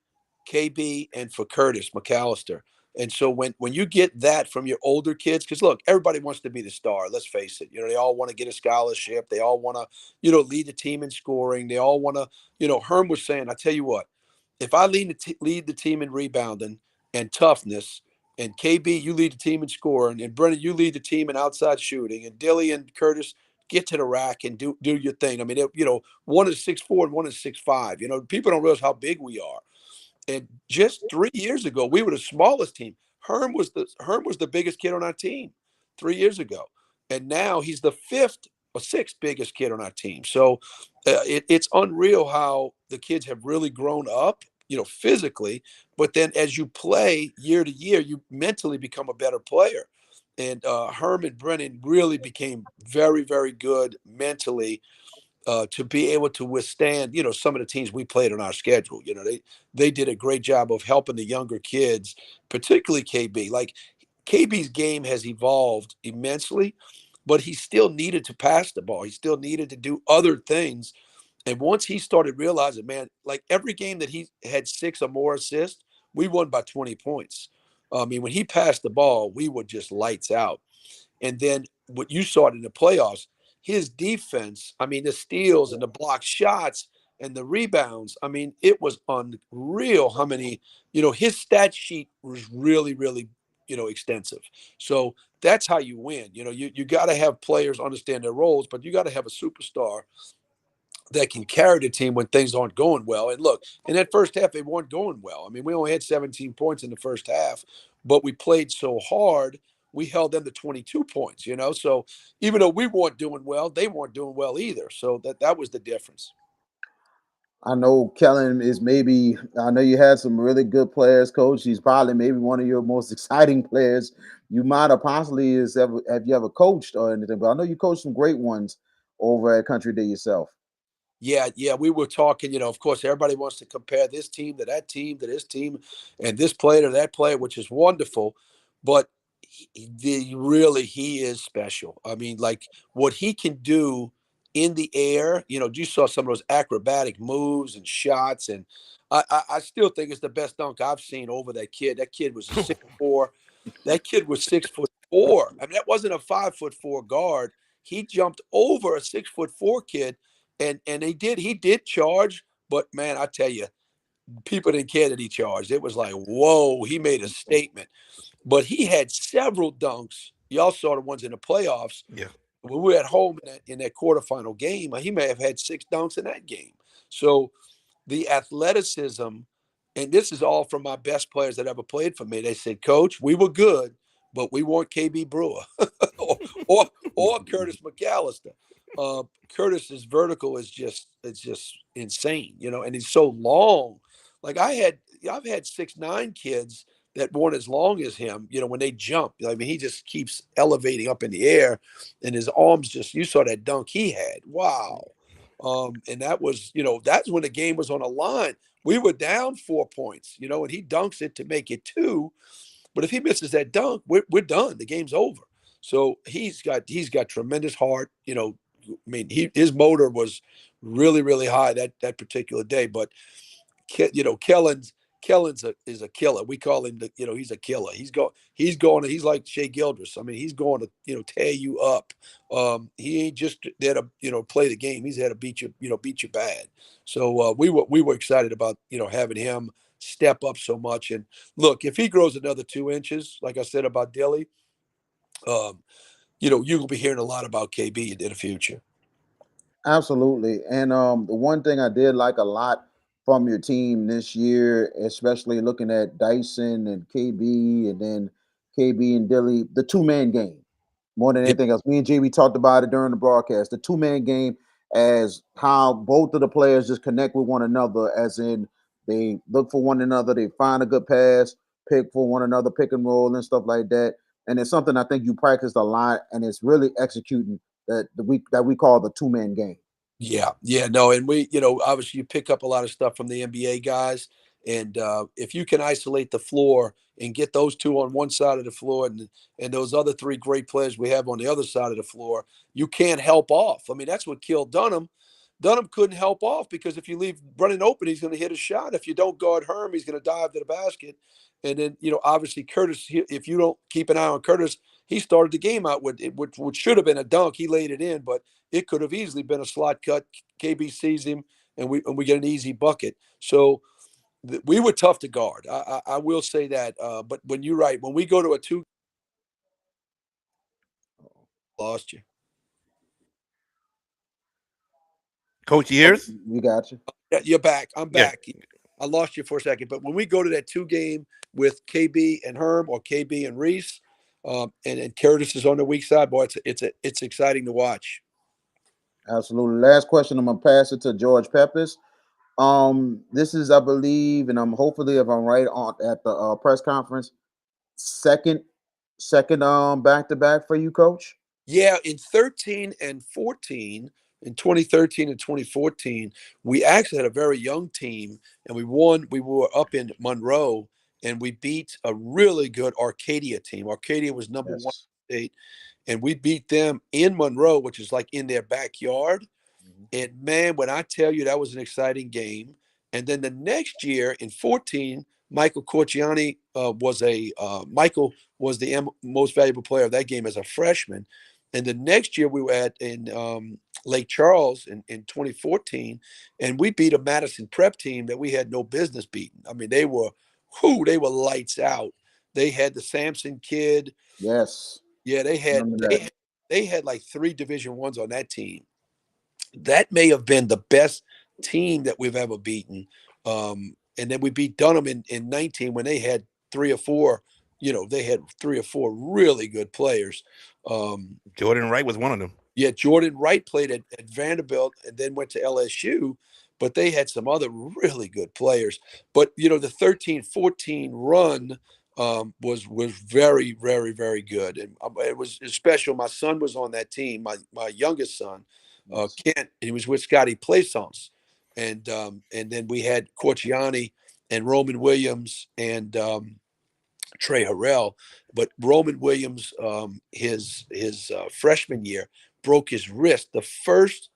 KB, and for Curtis McAllister. And so when you get that from your older kids, because look, everybody wants to be the star. Let's face it. They all want to get a scholarship. They all want to, lead the team in scoring. They all want to, Herm was saying, I tell you what, if I lead the team in rebounding and toughness, and KB, you lead the team in scoring, and Brennan, you lead the team in outside shooting, and Dilly and Curtis get to the rack and do your thing. I mean, one is 6'4" and one is 6'5". People don't realize how big we are. And just 3 years ago, we were the smallest team. Herm was the biggest kid on our team 3 years ago, and now he's the fifth or sixth biggest kid on our team. So it's unreal how the kids have really grown up, physically. But then as you play year to year, you mentally become a better player. And Herm and Brennan really became very, very good mentally to be able to withstand, some of the teams we played on our schedule. They did a great job of helping the younger kids, particularly KB. Like KB's game has evolved immensely, but he still needed to pass the ball. He still needed to do other things. And once he started realizing, man, like every game that he had 6 or more assists, we won by 20 points. I mean, when he passed the ball, we were just lights out. And then what you saw in the playoffs, his defense, I mean, the steals and the block shots and the rebounds, I mean, it was unreal how many, his stat sheet was really, really, extensive. So that's how you win. You got to have players understand their roles, but you got to have a superstar that can carry the team when things aren't going well. And look, in that first half, they weren't going well. I mean, we only had 17 points in the first half, but we played so hard, we held them to 22 points, So even though we weren't doing well, they weren't doing well either. So that was the difference. I know Kellen is maybe. I know you had some really good players, coach. He's probably maybe one of your most exciting players you might have possibly have you ever coached or anything. But I know you coached some great ones over at Country Day yourself. Yeah, we were talking, of course, everybody wants to compare this team to that team to this team and this player to that player, which is wonderful. But he is special. I mean, like what he can do in the air, you saw some of those acrobatic moves and shots. And I still think it's the best dunk I've seen over that kid. That kid was 6'4". That kid was 6'4". I mean, that wasn't a 5'4" guard. He jumped over a 6'4" kid, and he did charge. But man, I tell you, people didn't care that he charged. It was like, whoa, he made a statement. But he had several dunks. Y'all saw the ones in the playoffs. Yeah. When we were at home in that quarterfinal game, he may have had 6 dunks in that game. So the athleticism, and this is all from my best players that ever played for me. They said, Coach, we were good, but we weren't KB Brewer or Curtis McAllister. Curtis's vertical is just insane, and he's so long. Like I've had 6'9" kids that weren't as long as him, when they jump. I mean, he just keeps elevating up in the air, and his arms you saw that dunk he had. Wow. And that was, that's when the game was on a line. We were down 4 points, and he dunks it to make it 2. But if he misses that dunk, we're done. The game's over. So he's got tremendous heart. I mean, his motor was really really high that particular day. But Kellen's is a killer. We call him he's a killer. He's like Shea Gildress. I mean, he's going to tear you up. He ain't just there to play the game. He's there to beat you bad. So we were excited about having him step up so much. And look, if he grows another 2 inches, like I said about Dilly, um, you will be hearing a lot about KB in the future. Absolutely. And the one thing I did like a lot from your team this year, especially looking at Dyson and KB and then KB and Dilly, the two-man game more than Yeah, anything else. Me and Jay, we talked about it during the broadcast. The two-man game, as how both of the players just connect with one another, as in they look for one another, they find a good pass, pick for one another, pick and roll and stuff like that. And it's something I think you practiced a lot, and it's really executing that we call the two-man game. yeah, no, and obviously you pick up a lot of stuff from the NBA guys, and if you can isolate the floor and get those two on one side of the floor, and those other three great players we have on the other side of the floor, you can't help off. I mean, that's what killed Dunham. Dunham couldn't help off because if you leave running open, he's going to hit a shot. If you don't guard Herm, he's going to dive to the basket. And then, obviously Curtis, if you don't keep an eye on Curtis, he started the game out with it, which should have been a dunk. He laid it in, but it could have easily been a slot cut. KB sees him, and we get an easy bucket. So we were tough to guard. I will say that. But when you're right, when we go to a two, lost you. Coach Oh, Years? we got you. Yeah, you're back. I'm Yeah. back. I lost you for a second, but when we go to that two game with KB and Herm or KB and Reese, and Curtis is on the weak side, boy, it's exciting to watch. Absolutely. Last question. I'm gonna pass it to George Peppers. This is, I believe, and I'm hopefully, if I'm right on at the press conference, second, second back to back for you, Coach. Yeah, in 13 and 14, in 2013 and 2014, we actually had a very young team and we won. We were up in Monroe and we beat a really good Arcadia team. Arcadia was number one Yes. state, and we beat them in Monroe, which is like in their backyard. Mhm. And man, when I tell you that was an exciting game. And then the next year in 14, Michael Corciani Michael was the most valuable player of that game as a freshman. And the next year we were in Lake Charles in 2014, and we beat a Madison Prep team that we had no business beating. I mean, they were lights out. They had the Sampson kid. Yes. Yeah, Remember that. they had like three Division Ones on that team. That may have been the best team that we've ever beaten. And then we beat Dunham in 19 when they had three or four, they had three or four really good players. Um, Jordan Wright was one of them. yeah, Jordan Wright played at Vanderbilt and then went to LSU, but they had some other really good players. But, the 13-14 run was very, very, very good. And it was special. My son was on that team, my youngest son, Yes. Kent, and he was with Scotty Plaisance. And then we had Corciani and Roman Williams and Trey Harrell, but Roman Williams, his freshman year, broke his wrist the first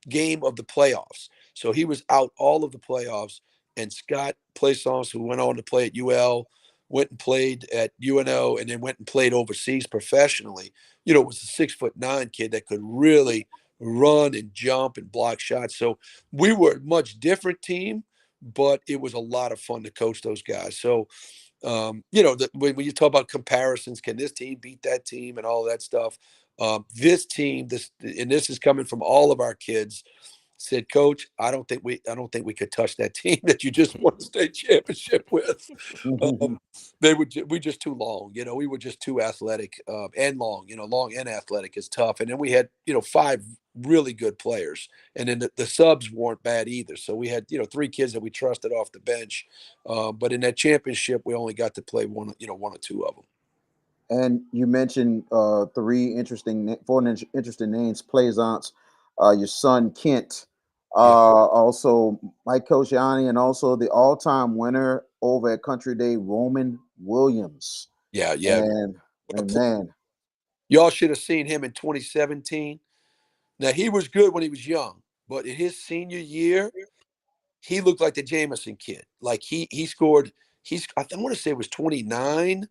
game of the playoffs. So he was out all of the playoffs. And Scott Plaisance, who went on to play at UL, went and played at UNO, and then went and played overseas professionally. Was a 6'9" kid that could really run and jump and block shots. So we were a much different team, but it was a lot of fun to coach those guys. So when you talk about comparisons, can this team beat that team and all that stuff? This team, this is coming from all of our kids. Said, Coach, I don't think we could touch that team that you just won the state championship with. Um, we just too long. We were just too athletic and long. Long and athletic is tough. And then we had five really good players, and then the subs weren't bad either. So we had three kids that we trusted off the bench. But in that championship, we only got to play one or two of them. And you mentioned four interesting names: Plaisance, your son Kent, Yeah, also Mike Kosciani, and also the all-time winner over at Country Day, Roman Williams. yeah, yeah. And What a and man, Y'all should have seen him in 2017. Now he was good when he was young, but in his senior year, he looked like the Jameson kid. Like he scored. I want to say it was 29,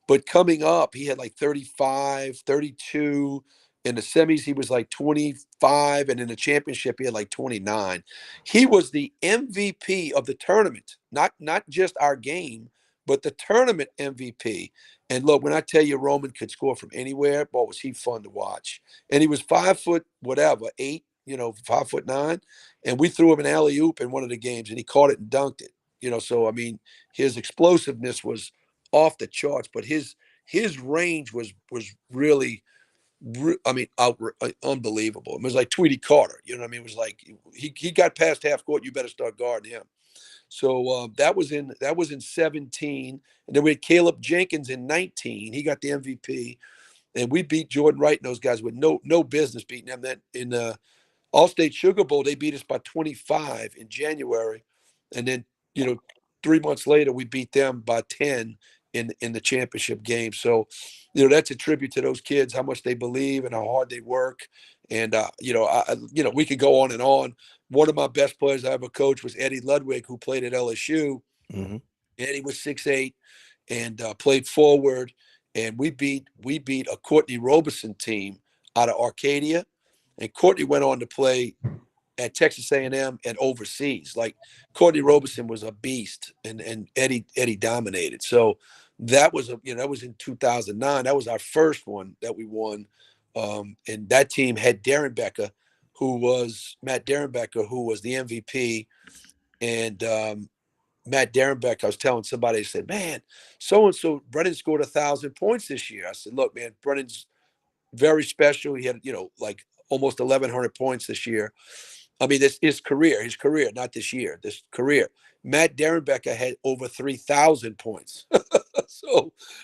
but coming up, he had like 35, 32. In the semis, he was like 25, and in the championship, he had like 29. He was the MVP of the tournament, not just our game, but the tournament MVP. And look, when I tell you Roman could score from anywhere, boy, was he fun to watch. And he was 5 foot whatever, 8, 5'9", and we threw him an alley oop in one of the games, and he caught it and dunked it. So I mean, his explosiveness was off the charts, but his range was really, I mean, unbelievable. It was like Tweety Carter. You know what I mean? It was like he got past half court. You better start guarding him. So that was in 17, and then we had Caleb Jenkins in 19. He got the MVP, and we beat Jordan Wright and those guys with no business beating them. That in All-State Sugar Bowl, they beat us by 25 in January, and then 3 months later we beat them by 10 in the championship game. So, that's a tribute to those kids, how much they believe and how hard they work. And we could go on and on. One of my best players I ever coached was Eddie Ludwig, who played at LSU. Mm-hmm. Eddie was 6'8" and played forward, and we beat a Courtney Robeson team out of Arcadia. And Courtney went on to play at Texas A&M and overseas. Like Courtney Robeson was a beast, and Eddie dominated. So that was that was in 2009. That was our first one that we won, and that team had Matt Derenbecker, who was the MVP, and Matt Derenbeck. I was telling somebody, I said, "Man, so and so Brennan scored 1,000 points this year." I said, "Look, man, Brennan's very special. He had, like almost 1,100 points this year. I mean, this his career, not this year, this career. Matt Derenbecker had over 3,000 points.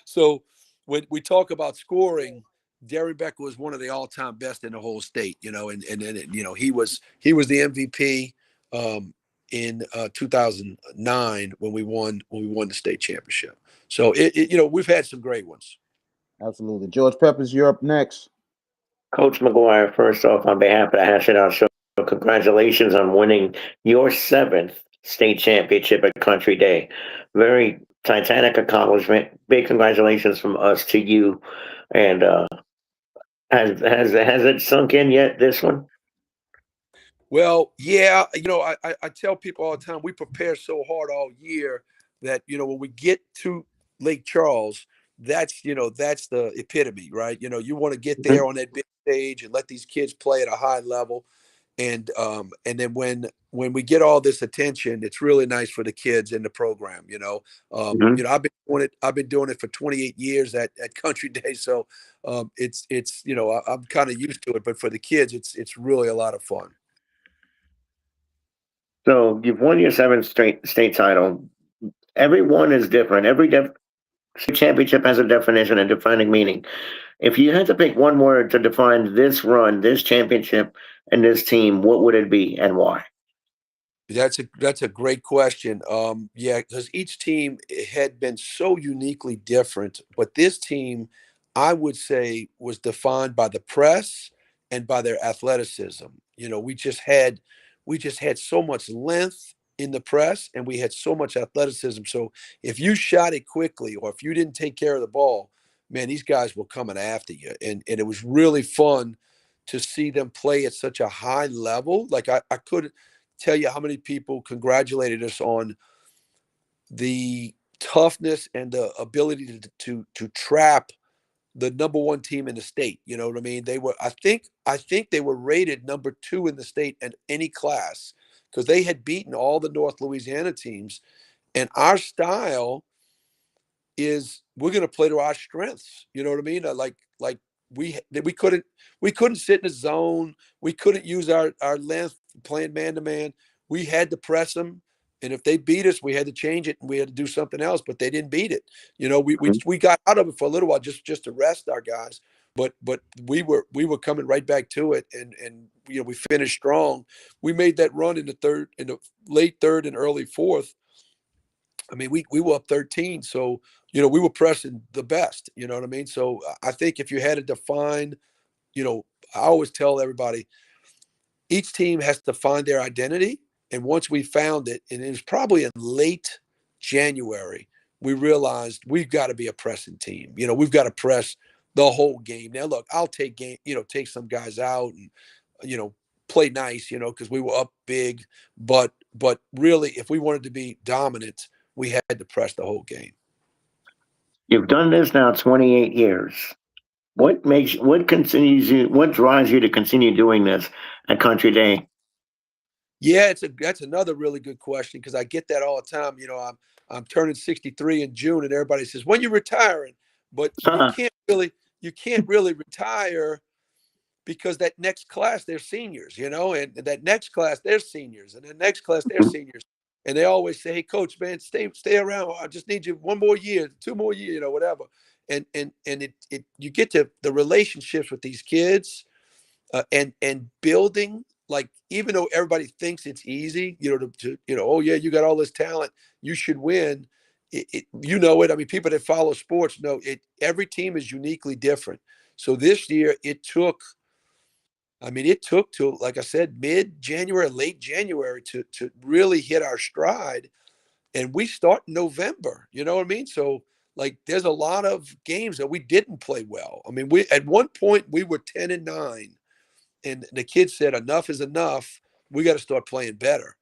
so when we talk about scoring, Derenbecker was one of the all-time best in the whole state, and he was the MVP in 2009 when we won the state championship. So we've had some great ones. Absolutely. George Peppers, you're up next. Coach McGuire, first off, on behalf of the Hash It Out Show, congratulations on winning your seventh state championship at Country Day. Very titanic accomplishment. Big congratulations from us to you. And has it sunk in yet? This one? Well, yeah, I tell people all the time we prepare so hard all year that when we get to Lake Charles, that's the epitome, right? You want to get there Mhm. on that big stage and let these kids play at a high level, and then when we get all this attention, it's really nice for the kids in the program. Mhm. I've been doing it for 28 years at Country Day, so it's I'm kind of used to it, but for the kids, it's really a lot of fun. So you've won your seventh straight state title. Every one is different. State championship has a definition and defining meaning. If you had to pick one word to define this run, this championship, and this team, what would it be and why? That's a great question. Yeah, because each team had been so uniquely different, but this team, I would say, was defined by the press and by their athleticism. We just had so much length in the press, and we had so much athleticism. So if you shot it quickly, or if you didn't take care of the ball, man, these guys were coming after you, and it was really fun to see them play at such a high level. Like I could tell you how many people congratulated us on the toughness and the ability to trap the number one team in the state. You know what I mean? They were, I think they were rated number 2 in the state in any class because they had beaten all the North Louisiana teams, and our style is we're going to play to our strengths. You know what I mean? Like we couldn't sit in a zone. We couldn't use our length playing man to man. We had to press them, and if they beat us, we had to change it and we had to do something else. But they didn't beat it. We got out of it for a little while just to rest our guys. But we were coming right back to it, and we finished strong. We made that run in the late third and early fourth. I mean, we were up 13, so we were pressing the best. You know what I mean? So I think if you had to define, I always tell everybody each team has to find their identity. And once we found it, and it was probably in late January, we realized we've got to be a pressing team. We've got to press the whole game. Now, look, I'll take some guys out and, you know, play nice, because we were up big. But really, if we wanted to be dominant, we had to press the whole game. You've done this now 28 years. What drives you to continue doing this at Country Day? Yeah, that's another really good question because I get that all the time. I'm turning 63 in June, and everybody says, "When you retiring?" But you can't really retire because that next class they're seniors, and that next class they're seniors, and the next class they're seniors, and they always say, "Hey, coach, man, stay around. I just need you one more year, 2 more years, whatever." And it you get to the relationships with these kids and building, like, even though everybody thinks it's easy, oh yeah, you got all this talent, you should win. I mean, people that follow sports know it. Every team is uniquely different. So this year it took to, like I said, mid-January, late January to really hit our stride. And we start in November, you know what I mean? So, like, there's a lot of games that we didn't play well. I mean, we at one point we were 10-9, and the kids said enough is enough. We got to start playing better.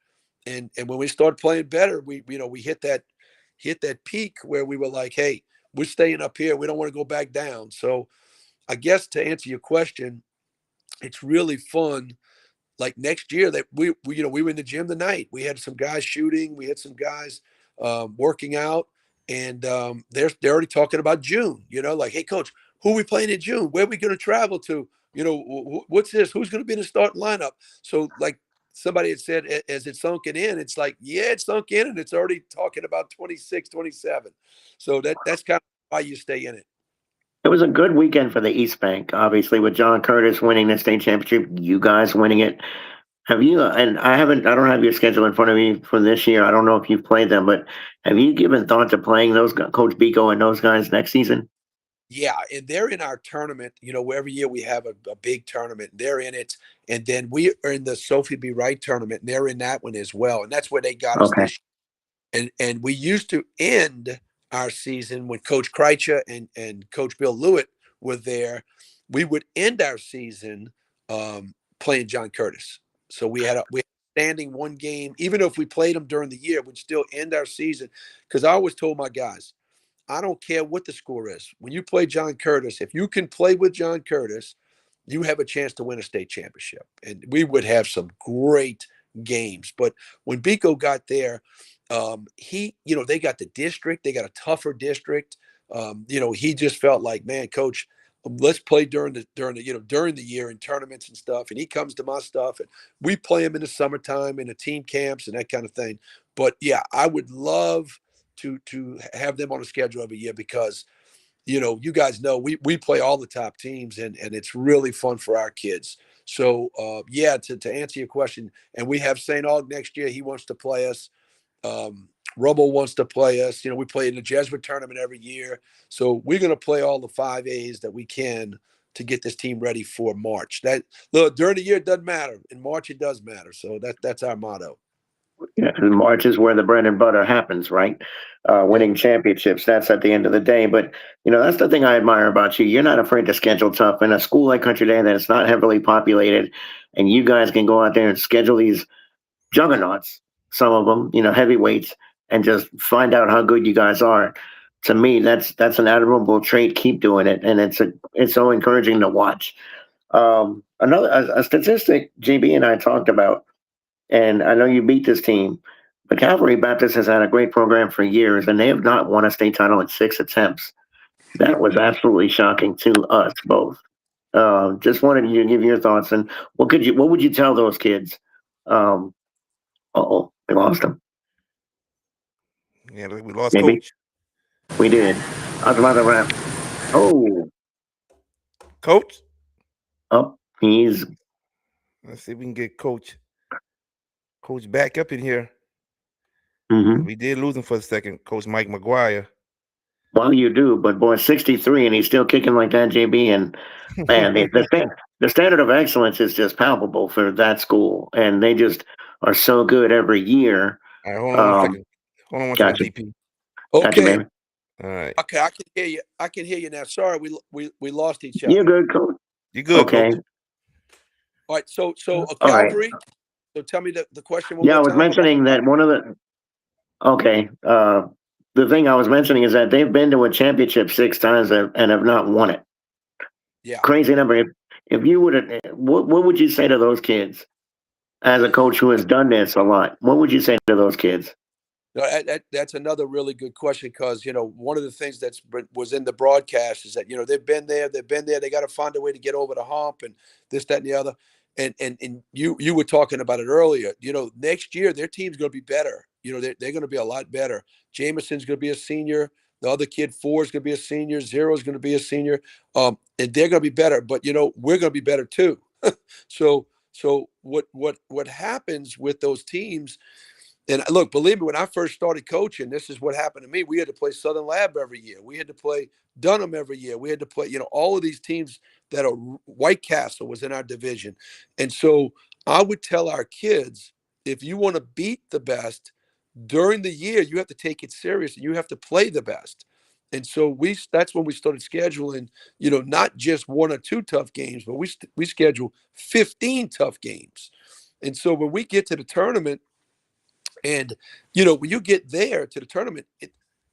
And when we started playing better, we hit that peak where we were like, hey, we're staying up here. We don't want to go back down. So I guess to answer your question, it's really fun. Like next year that we were in the gym tonight. We had some guys shooting. We had some guys working out, and they're already talking about June. Like, hey, coach, who are we playing in June? Where are we going to travel to? What's this? Who's going to be in the starting lineup? So, like somebody had said, as it's sunken in, it's like, yeah, it's sunk in, and it's already talking about 26, 27. So that's kind of why you stay in it. It was a good weekend for the East Bank, obviously, with John Curtis winning the state championship, you guys winning it. Have you, and I don't have your schedule in front of me for this year. I don't know if you've played them, but have you given thought to playing Coach Biko and those guys next season? Yeah, and they're in our tournament. Every year we have a big tournament. They're in it, and then we are in the Sophie B. Wright tournament, and they're in that one as well. And that's where they got us Okay. this year. And we used to end our season when Coach Kreitcher and Coach Bill Lewitt were there. We would end our season playing John Curtis. So we had standing one game, even though if we played them during the year, we'd still end our season. Because I always told my guys, I don't care what the score is. When you play John Curtis, if you can play with John Curtis, you have a chance to win a state championship. And we would have some great games. But when Biko got there, they got the district, they got a tougher district. He just felt like, man, coach, let's play during the year in tournaments and stuff. And he comes to my stuff, and we play him in the summertime in the team camps and that kind of thing. But yeah, I would love to have them on a schedule every year because you guys know we play all the top teams, and it's really fun for our kids. So yeah, to answer your question, and we have St. Aug next year. He wants to play us. Rubble wants to play us. We play in the Jesuit tournament every year. So we're going to play all the 5As that we can to get this team ready for March. That look, during the year it doesn't matter. In March it does matter. So that's our motto. Yeah, and March is where the bread and butter happens, right? Yeah. Winning championships. That's at the end of the day. But that's the thing I admire about you. You're not afraid to schedule tough in a school like Country Day that it's not heavily populated, and you guys can go out there and schedule these juggernauts, some of them, heavyweights, and just find out how good you guys are. To me, that's an admirable trait. Keep doing it, and it's so encouraging to watch. Another a statistic JB and I talked about, and I know you beat this team, but Calvary Baptist has had a great program for years, and they have not won a state title in 6 attempts. That was absolutely shocking to us both. Just wanted you to give your thoughts, and what would you tell those kids? Um, oh, we lost them. Yeah, we lost Maybe coach. we did. I was about to wrap. Oh, Coach. up. He's Let's see if we can get coach back up in here. hmm We did lose him for a second, Coach Mike McGuire. Well, you do, but boy, 63 and he's still kicking like that, JB. And man, the standard of excellence is just palpable for that school, and they just are so good every year. All right, hold on one Um, second. Hold on one second, gotcha, DP. gotcha, Okay. baby. All right. Okay, I can hear you. I can hear you now. Sorry, we lost each You're other. good, coach. You good, Okay, coach? All right. So a all right. Calvary. So tell me the question one Yeah, I more was time. mentioning that one of the okay. The thing I was mentioning is that they've been to a championship 6 times and have not won it. Yeah. Crazy number. If you would, what would you say to those kids as a coach who has done this a lot? What would you say to those kids? No, that's another really good question because one of the things was in the broadcast is that they've been there, they got to find a way to get over the hump and this, that, and the other, and you were talking about it earlier. Next year their team's going to be better. They're going to be a lot better. Jameson's going to be a senior. The other kid 4 is going to be a senior. 0 is going to be a senior, and they're going to be better. But we're going to be better too. So what happens with those teams? And look, believe me, when I first started coaching, this is what happened to me. We had to play Southern Lab every year. We had to play Dunham every year. We had to play, all of these teams that are White Castle was in our division. And so I would tell our kids, if you want to beat the best during the year, you have to take it serious and you have to play the best. And so that's when we started scheduling, not just 1 or 2 tough games, but we schedule 15 tough games. And so when we get to the tournament, and when you get there to the tournament,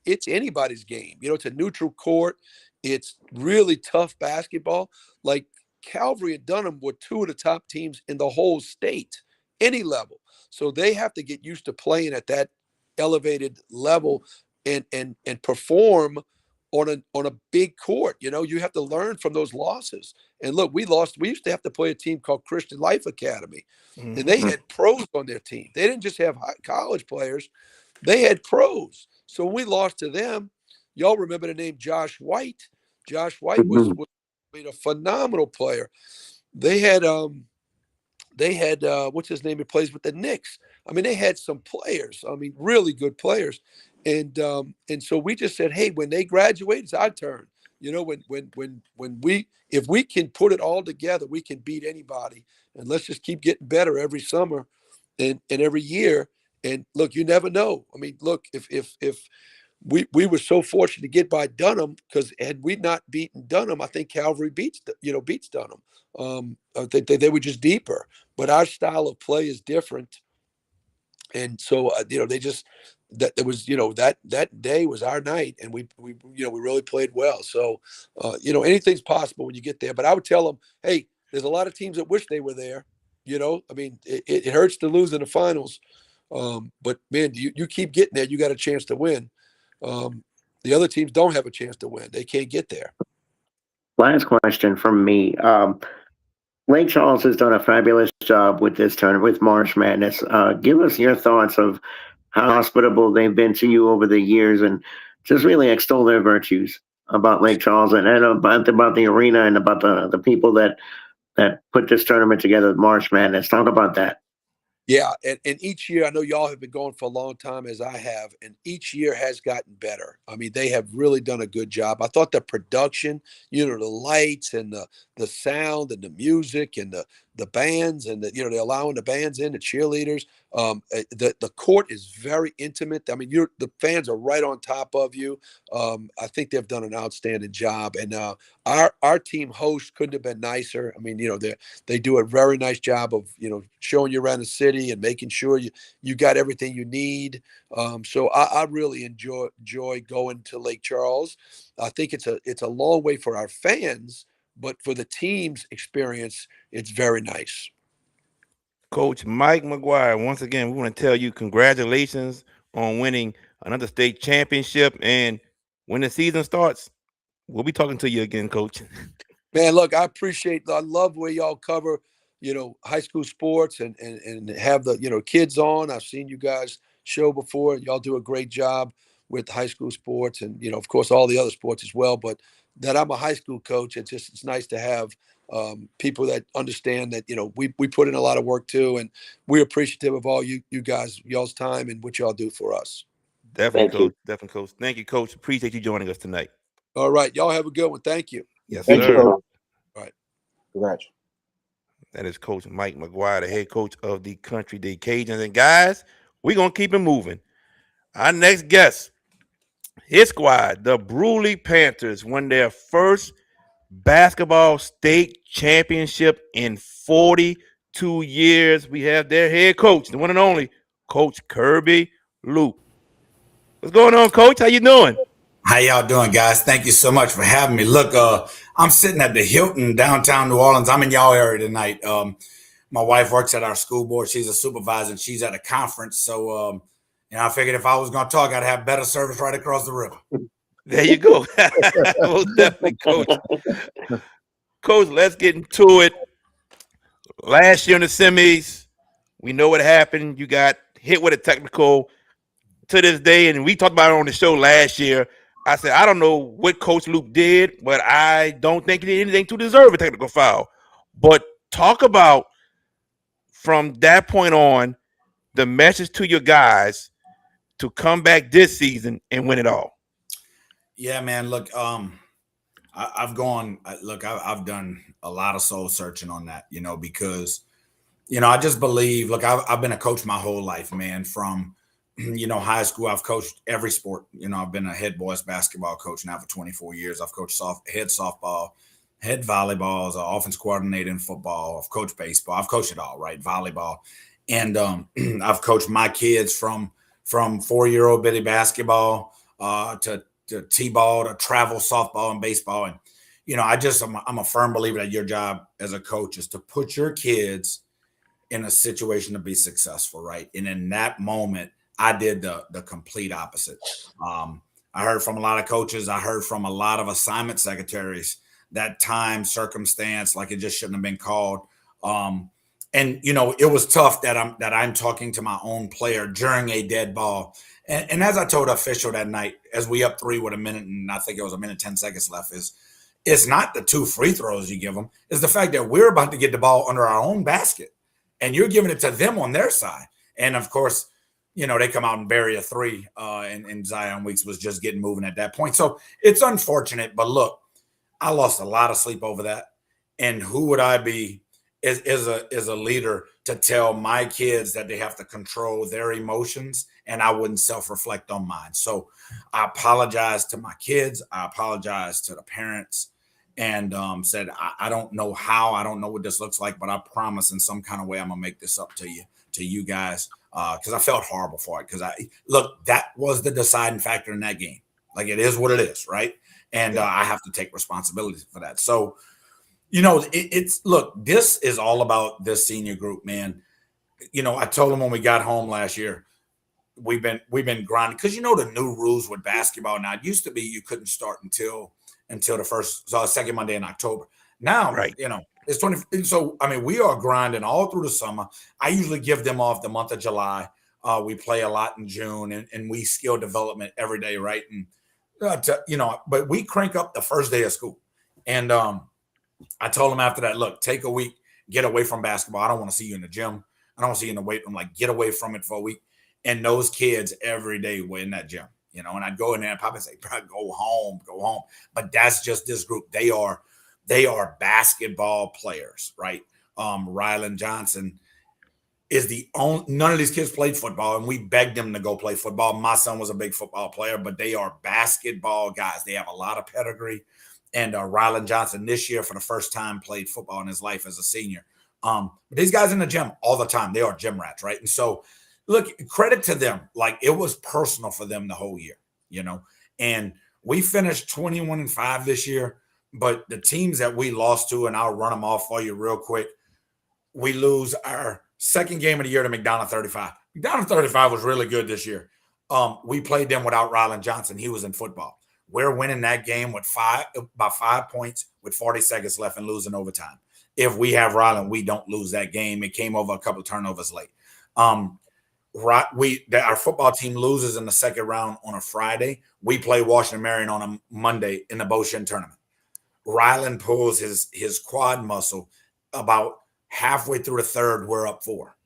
it's anybody's game. It's a neutral court. It's really tough basketball. Like Calvary and Dunham were 2 of the top teams in the whole state, any level. So they have to get used to playing at that elevated level and perform on a big court. You have to learn from those losses. And look, we lost. We used to have to play a team called Christian Life Academy, and they Mm-hmm. Mm. had pros on their team. They didn't just have college players; they had pros. So when we lost to them, y'all remember the name Josh White? Josh White Mhm. was a phenomenal player. They had what's his name? He plays with the Knicks. I mean, they had some players. I mean, really good players. And so we just said, hey, when they graduate, it's our turn. When we if we can put it all together, we can beat anybody. And let's just keep getting better every summer and every year. And look, you never know. I mean, look, if we were so fortunate to get by Dunham, because had we not beaten Dunham, I think Calvary beats Dunham. I think they were just deeper, but our style of play is different, and so they just that it was that day was our night, and we really played well. So anything's possible when you get there. But I would tell them, hey, there's a lot of teams that wish they were there. I mean, it hurts to lose in the finals, but man, you keep getting there, you got a chance to win. Um, the other teams don't have a chance to win; they can't get there. Last question from me. Lake Charles has done a fabulous job with this tournament, with March Madness. Give us your thoughts of how hospitable they've been to you over the years, and just really extol their virtues about Lake Charles and about the arena and about the people that put this tournament together, March Madness. Talk about that. Yeah, and each year, I know y'all have been going for a long time as I have, and each year has gotten better. I mean, they have really done a good job. I thought the production, the lights and the sound and the music and the bands and they're allowing the bands in, the cheerleaders. The court is very intimate. I mean, the fans are right on top of you. I think they've done an outstanding job, and our team host couldn't have been nicer. I mean, they do a very nice job of showing you around the city and making sure you got everything you need. So I really enjoy going to Lake Charles. I think it's a long way for our fans, but for the team's experience, it's very nice. Coach Mike McGuire, once again, we want to tell you congratulations on winning another state championship. And when the season starts, we'll be talking to you again, Coach. Man, look, I love where y'all cover, high school sports and have the, kids on. I've seen you guys show before. Y'all do a great job with high school sports and, of course, all the other sports as well. But that I'm a high school coach, it's nice to have people that understand that, we put in a lot of work too. And we're appreciative of all you guys, y'all's time and what y'all do for us. Definitely, Thank you. coach. Definitely, coach. Thank you, coach. Appreciate you joining us tonight. All right. Y'all have a good one. Thank you. Yes, Thank you, sir. coach. All right. Congrats. That is Coach Mike McGuire, the head coach of the Country Day Cajuns. And guys, we're gonna keep it moving. Our next guest, his squad, the Brusly Panthers, won their first basketball state championship in 42 years. We have their head coach, the one and only Coach Kirby Loupe. What's going on, Coach? How you doing? How y'all doing, guys? Thank you so much for having me. Look, I'm sitting at the Hilton downtown New Orleans. I'm in y'all area tonight. My wife works at our school board. She's a supervisor, and she's at a conference. So, I figured if I was going to talk, I'd have better service right across the river. There you go. Most definitely, Coach. Coach, let's get into it. Last year in the semis, we know what happened. You got hit with a technical. To this day, and we talked about it on the show last year. I said, I don't know what Coach Loupe did, but I don't think he did anything to deserve a technical foul. But talk about from that point on the message to your guys to come back this season and win it all. Yeah, man. Look, I've gone. Look, I've done a lot of soul searching on that, because I just believe. Look, I've been a coach my whole life, man. From high school, I've coached every sport. I've been a head boys basketball coach now for 24 years. I've coached head softball, head volleyball, as an offense coordinator in football. I've coached baseball. I've coached it all, right? Volleyball. And I've coached my kids from 4-year-old bitty basketball to t-ball to travel softball and baseball. And, I'm a firm believer that your job as a coach is to put your kids in a situation to be successful, right? And in that moment, I did the complete opposite. I heard from a lot of coaches. I heard from a lot of assignment secretaries that time, circumstance, like it just shouldn't have been called. And it was tough that I'm talking to my own player during a dead ball. And as I told the official that night, as we up 3 with a minute and I think it was a minute 10 seconds left, it's not the 2 free throws you give them. It's the fact that we're about to get the ball under our own basket, and you're giving it to them on their side. And of course, they come out and bury a 3, and Zion Weeks was just getting moving at that point. So it's unfortunate, but look, I lost a lot of sleep over that. And who would I be as a leader to tell my kids that they have to control their emotions, and I wouldn't self-reflect on mine? So I apologize to my kids. I apologize to the parents, and said, I don't know how, I don't know what this looks like, but I promise in some kind of way I'm gonna make this up to you guys. Because I felt horrible for it. Because that was the deciding factor in that game. Like, it is what it is, right? And I have to take responsibility for that. So, this is all about this senior group, man. I told them when we got home last year, we've been grinding because the new rules with basketball now. It used to be you couldn't start until the second Monday in October. Now, Right. It's 20. So, we are grinding all through the summer. I usually give them off the month of July. We play a lot in June, and we skill development every day, right? And, but we crank up the first day of school. And I told them after that, look, take a week, get away from basketball. I don't want to see you in the gym. I don't want to see you in the weight room. Like, get away from it for a week. And those kids every day were in that gym, and I'd go in there and Papa say, bro, go home. But that's just this group. They are basketball players, right? Rylan Johnson is the only, none of these kids played football, and we begged them to go play football. My son was a big football player, but they are basketball guys. They have a lot of pedigree. And Rylan Johnson this year, for the first time, played football in his life as a senior. But these guys in the gym all the time. They are gym rats, right? And so, look, credit to them. Like, it was personal for them the whole year, And we finished 21-5 this year. But the teams that we lost to, and I'll run them off for you real quick, we lose our second game of the year to McDonald 35. McDonald 35 was really good this year. We played them without Rylan Johnson. He was in football. We're winning that game by 5 points with 40 seconds left and losing overtime. If we have Rylan, we don't lose that game. It came over a couple of turnovers late. Our football team loses in the second round on a Friday. We play Washington Marion on a Monday in the Boshin tournament. Rylan pulls his quad muscle about halfway through the third. We're up 4.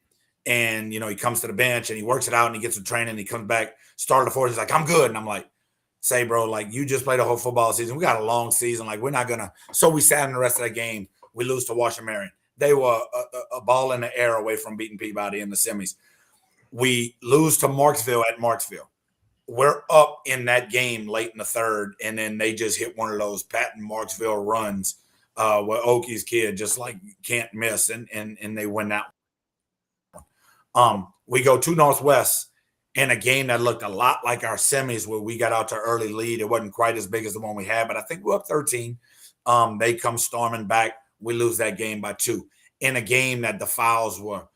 And, he comes to the bench and he works it out and he gets some training and he comes back, started the fourth. He's like, I'm good. And I'm like, say, bro, like you just played a whole football season. We got a long season. Like we're not going to. So we sat in the rest of that game. We lose to Washington Marion. They were a ball in the air away from beating Peabody in the semis. We lose to Marksville at Marksville. We're up in that game late in the third. And then they just hit one of those Patton Marksville runs where Oki's kid just like can't miss. And they win that one. We go to Northwest. In a game that looked a lot like our semis where we got out to early lead. It wasn't quite as big as the one we had, but I think we're up 13. They come storming back. We lose that game by 2. In a game that the fouls were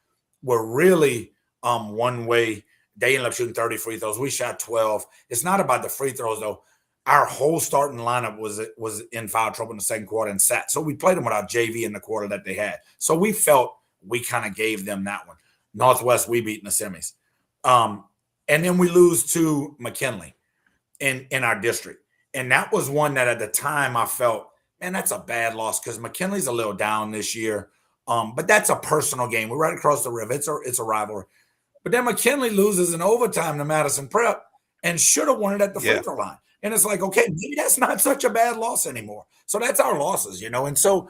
really one way. They ended up shooting 30 free throws. We shot 12. It's not about the free throws, though. Our whole starting lineup was in foul trouble in the second quarter and sat. So we played them without JV in the quarter that they had. So we felt we kind of gave them that one. Northwest, we beat in the semis. And then we lose to McKinley in our district. And that was one that at the time I felt, man, that's a bad loss because McKinley's a little down this year. But that's a personal game. We're right across the river. It's a rivalry. But then McKinley loses in overtime to Madison Prep and should have won it at the free throw line. And it's like, okay, maybe that's not such a bad loss anymore. So that's our losses, And so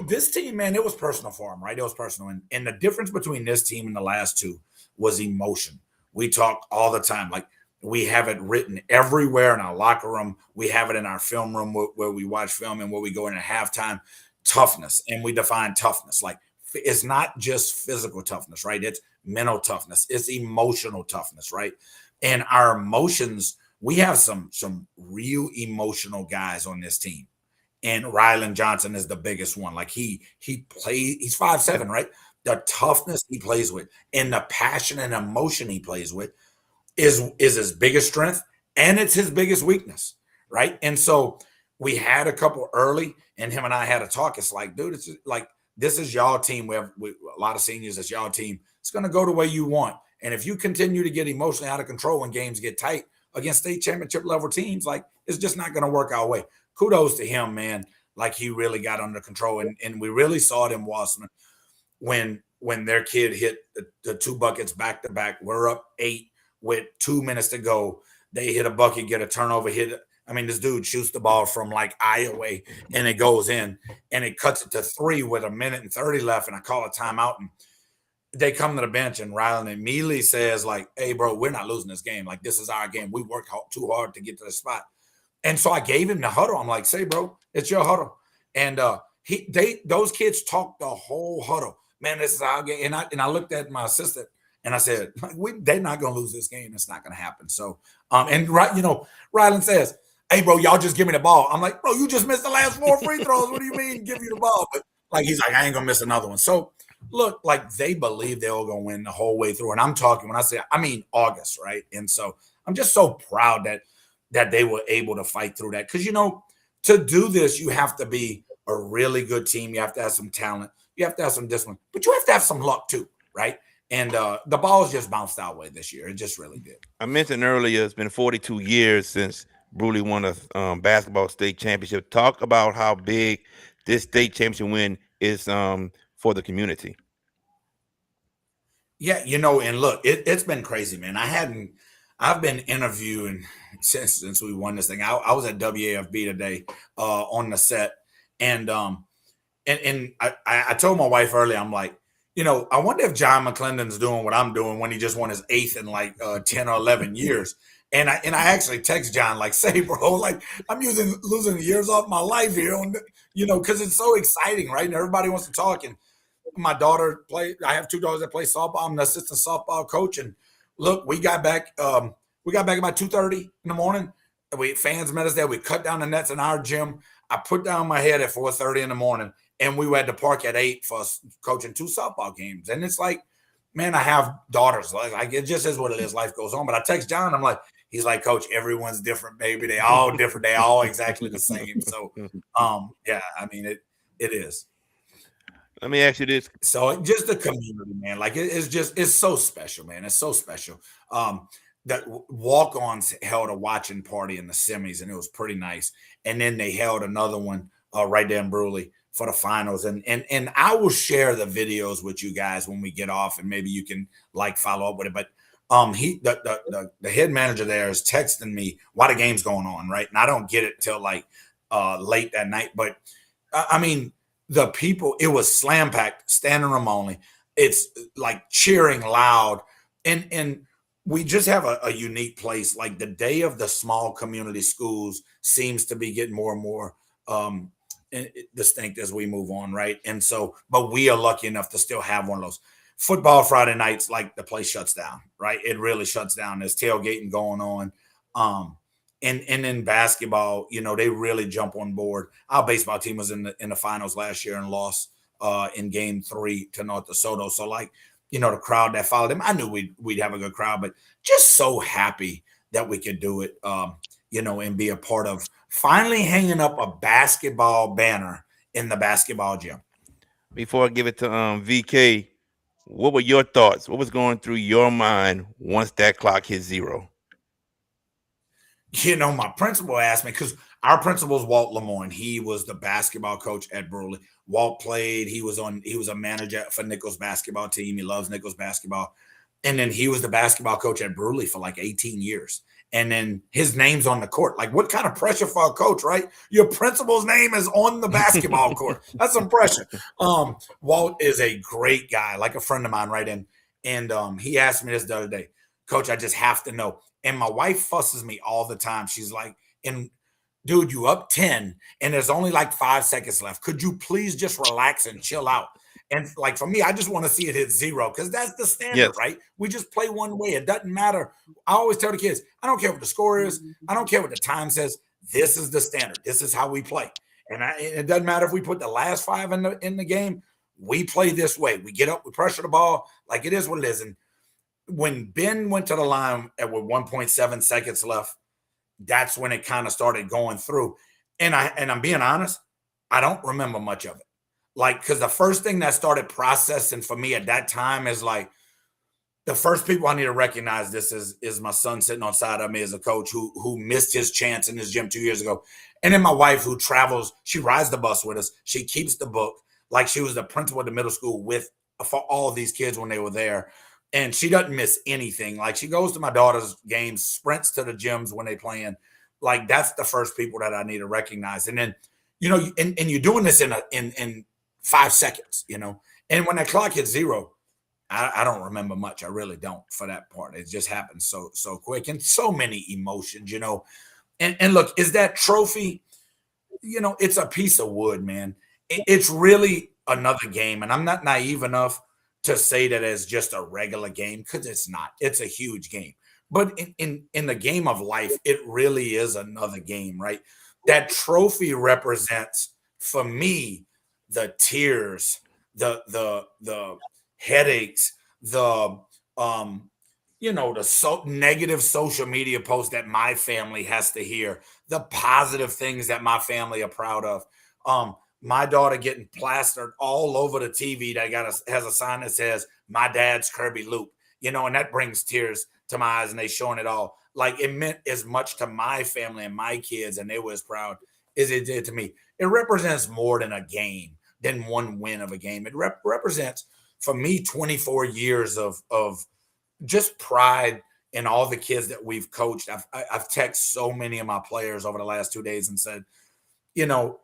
this team, man, it was personal for them, right? It was personal. And the difference between this team and the last two was emotion. We talk all the time. Like we have it written everywhere in our locker room. We have it in our film room where we watch film and where we go in at halftime. Toughness. And we define toughness. Like it's not just physical toughness, right? It's mental toughness. It's emotional toughness, right? And our emotions, we have some real emotional guys on this team. And Rylan Johnson is the biggest one. Like he plays, he's 5'7", right? The toughness he plays with and the passion and emotion he plays with is his biggest strength and it's his biggest weakness, right? And so we had a couple early and him and I had a talk. It's like, dude, it's like, this is y'all team. We have a lot of seniors. It's y'all team. It's going to go the way you want. And if you continue to get emotionally out of control when games get tight against state championship level teams, like it's just not going to work our way. Kudos to him, man. Like he really got under control. And we really saw it in Wasserman. When their kid hit the 2 buckets back to back, we're up 8 with 2 minutes to go. They hit a bucket, get a turnover, this dude shoots the ball from like eye away and it goes in and it cuts it to 3 with 1:30 left. And I call a timeout and they come to the bench and Rylan immediately says like, hey bro, we're not losing this game. Like this is our game. We worked too hard to get to the spot. And so I gave him the huddle. I'm like, say bro, it's your huddle. And those kids talked the whole huddle. Man, this is our game. And I looked at my assistant and I said, they're not going to lose this game. It's not going to happen. So, Rylan says, hey, bro, y'all just give me the ball. I'm like, bro, you just missed the last 4 free throws. What do you mean give you the ball? But like, he's like, I ain't going to miss another one. So, look, like they believe they were going to win the whole way through. And I'm talking when I mean August, right? And so I'm just so proud that they were able to fight through that. Because, to do this, you have to be a really good team. You have to have some talent. You have to have some discipline, but you have to have some luck too, right? And the balls just bounced our way this year. It just really did. I mentioned earlier, it's been 42 years since Brusly won a basketball state championship. Talk about how big this state championship win is for the community. Yeah, and look, it's been crazy, man. I've been interviewing since we won this thing. I was at WAFB today on the set, and I told my wife earlier, I'm like, I wonder if John McClendon's doing what I'm doing when he just won his 8th in like 10 or 11 years. And I actually text John, like, say, bro, like I'm losing years off my life here, because it's so exciting, right? And everybody wants to talk. And my daughter I have 2 daughters that play softball. I'm the assistant softball coach. And look, we got back about 2:30 in the morning. Fans met us there. We cut down the nets in our gym. I put down my head at 4:30 in the morning. And we were at the park at 8 for coaching 2 softball games. And it's like, man, I have daughters. Like it just is what it is. Life goes on. But I text John. I'm like, he's like, Coach, everyone's different, baby. They all different. They all exactly the same. So, it is. Let me ask you this. So just the community, man. Like it's so special, man. It's so special. That walk-ons held a watching party in the semis, and it was pretty nice. And then they held another one right there in Brusly for the finals. And I will share the videos with you guys when we get off, and maybe you can like follow up with it. But the head manager there is texting me while the game's going on, right? And I don't get it till like late that night. But I mean, the people, it was slam packed, standing room only. It's like cheering loud. And we just have a unique place. Like the day of the small community schools seems to be getting more and more distinct as we move on, right? And so, but we are lucky enough to still have one of those. Football Friday nights, like the place shuts down, right? It really shuts down. There's tailgating going on. And in basketball, you know, they really jump on board. Our baseball team was in the finals last year and lost in game 3 to North DeSoto. So like, you know, the crowd that followed them, I knew we'd have a good crowd, but just so happy that we could do it, you know, and be a part of finally hanging up a basketball banner in the basketball gym. Before I give it to VK, what were your thoughts? What was going through your mind once that clock hit 0? You know, my principal asked me, because our principal is Walt Lemoyne. He was the basketball coach at Brusly. Walt played. He was a manager for Nichols basketball team. He loves Nichols basketball. And then he was the basketball coach at Brusly for like 18 years. And then his name's on the court. Like, what kind of pressure for a coach, right? Your principal's name is on the basketball court. That's some pressure. Walt is a great guy, like a friend of mine, right? And he asked me this the other day, Coach, I just have to know. And my wife fusses me all the time. She's like, and dude, you up 10 and there's only like 5 seconds left. Could you please just relax and chill out? And like for me, I just want to see it hit 0 because that's the standard, Yes. right? We just play one way. It doesn't matter. I always tell the kids, I don't care what the score is. I don't care what the time says. This is the standard. This is how we play. And it doesn't matter if we put the last 5 in the game. We play this way. We get up, we pressure the ball. Like it is what it is. And when Ben went to the line with 1.7 seconds left, that's when it kind of started going through. And I'm being honest, I don't remember much of it. Like, because the first thing that started processing for me at that time is like, the first people I need to recognize this is my son sitting on side of me as a coach who missed his chance in his gym 2 years ago. And then my wife who travels, she rides the bus with us. She keeps the book. Like she was the principal at the middle school for all of these kids when they were there. And she doesn't miss anything. Like she goes to my daughter's games, sprints to the gyms when they playing. Like that's the first people that I need to recognize. And then, you know, and you're doing this in 5 seconds, you know. And when that clock hits 0, I don't remember much. I really don't for that part. It just happens so quick and so many emotions, you know. And look, is that trophy, you know, it's a piece of wood, man. It's really another game. And I'm not naive enough to say that it's just a regular game because it's not. It's a huge game. But in the game of life, it really is another game, right? That trophy represents, for me, the tears, the headaches, the negative social media posts that my family has to hear, the positive things that my family are proud of. My daughter getting plastered all over the TV that has a sign that says, "My dad's Kirby Loupe," you know, and that brings tears to my eyes, and they showing it all. Like it meant as much to my family and my kids, and they were as proud as it did to me. It represents more than a game, than one win of a game. It represents, for me, 24 years of just pride in all the kids that we've coached. I've texted so many of my players over the last 2 days and said, you know,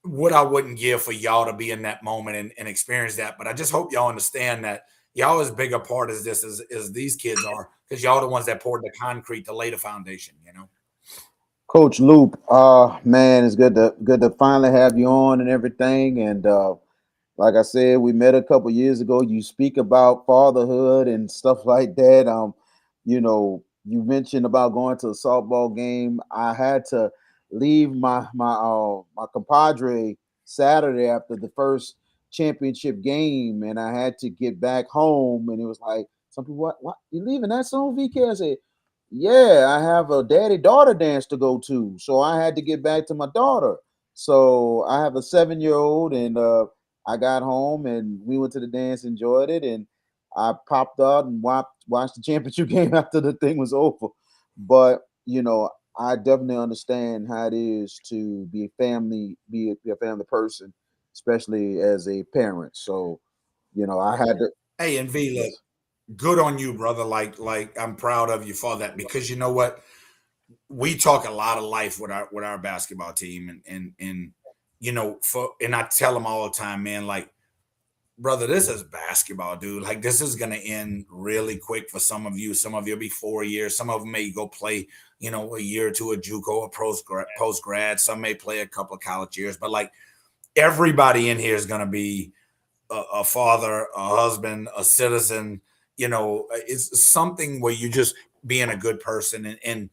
what I wouldn't give for y'all to be in that moment and experience that. But I just hope y'all understand that y'all as big a part as this as these kids are, because y'all the ones that poured the concrete to lay the foundation, you know. Coach Loupe, man, it's good to finally have you on and everything. And like I said, we met a couple years ago. You speak about fatherhood and stuff like that. You know, you mentioned about going to a softball game. I had to leave my compadre Saturday after the first championship game, and I had to get back home. And it was like, some people, what you leaving that soon, VK? I said, yeah, I have a daddy-daughter dance to go to, so I had to get back to my daughter. So I have a 7-year-old, and I got home and we went to the dance, enjoyed it, and I popped out and watched the championship game after the thing was over. But you know, I definitely understand how it is to be a family person, especially as a parent. So, I had to. Hey, and V, look, Yes. good on you, brother. Like I'm proud of you for that because you know what? We talk a lot of life with our basketball team, and and I tell them all the time, man, like, brother, this is basketball, dude. Like, this is gonna end really quick for some of you. Some of you will be 4 years. Some of them may go play, a year or two at JUCO or post grad. Some may play a couple of college years, but like everybody in here is gonna be a father, a husband, a citizen. It's something where you just being a good person and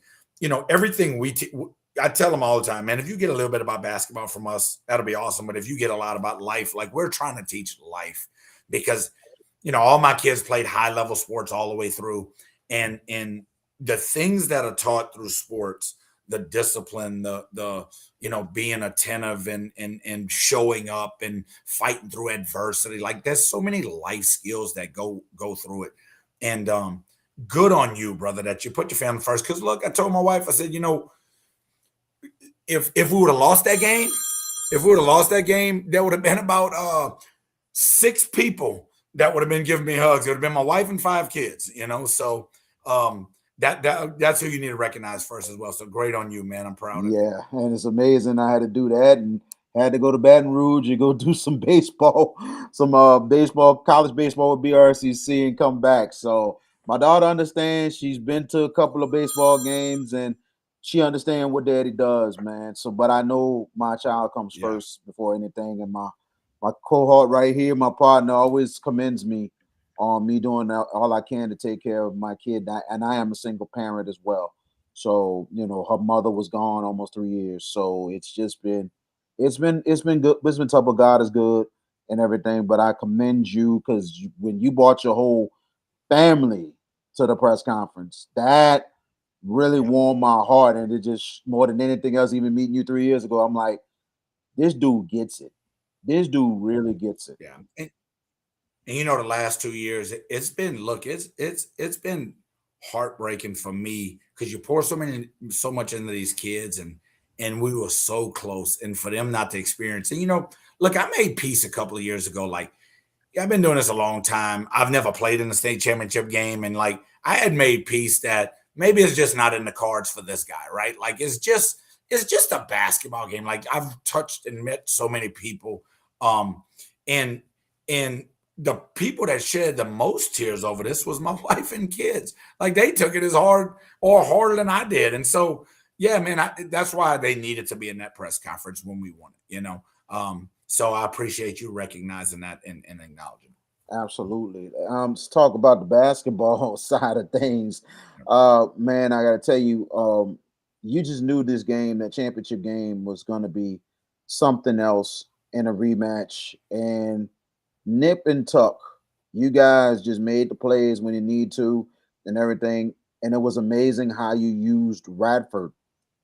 everything I tell them all the time, man, if you get a little bit about basketball from us, that'll be awesome. But if you get a lot about life, like we're trying to teach life because, all my kids played high level sports all the way through. And the things that are taught through sports, the discipline, the being attentive and showing up and fighting through adversity. Like there's so many life skills that go through it. And good on you, brother, that you put your family first. Because look, I told my wife, I said, if we would have lost that game, there would have been about 6 people that would have been giving me hugs. It would have been my wife and 5 kids, So that's who you need to recognize first as well. So great on you, man. I'm proud of you. Yeah, and it's amazing. I had to do that, and had to go to Baton Rouge and go do some baseball, some college baseball with BRCC, and come back. So my daughter understands. She's been to a couple of baseball games, and she understands what daddy does, man. So, but I know my child comes Yeah. first before anything, and my cohort right here, my partner, always commends me on me doing all I can to take care of my kid, and I am a single parent as well. So, her mother was gone almost 3 years. So it's been good. It's been tough, but God is good and everything. But I commend you because when you brought your whole family to the press conference, that really warmed my heart. And it just more than anything else, even meeting you 3 years ago, I'm like, this dude gets it. This dude really gets it. Yeah. And the last 2 years, it's been it's been heartbreaking for me because you pour so much into these kids and we were so close, and for them not to experience it. Look, I made peace a couple of years ago. Like, yeah, I've been doing this a long time. I've never played in the state championship game, and like I had made peace that maybe it's just not in the cards for this guy, right? Like it's just a basketball game. Like I've touched and met so many people, and and the people that shed the most tears over this was my wife and kids. Like they took it as hard or harder than I did. And so, yeah, man, that's why they needed to be in that press conference when we won it, So I appreciate you recognizing that and acknowledging. Absolutely. Let's talk about the basketball side of things. Man, I gotta tell you, you just knew this game, that championship game, was gonna be something else in a rematch. And nip and tuck, you guys just made the plays when you need to and everything. And it was amazing how you used Radford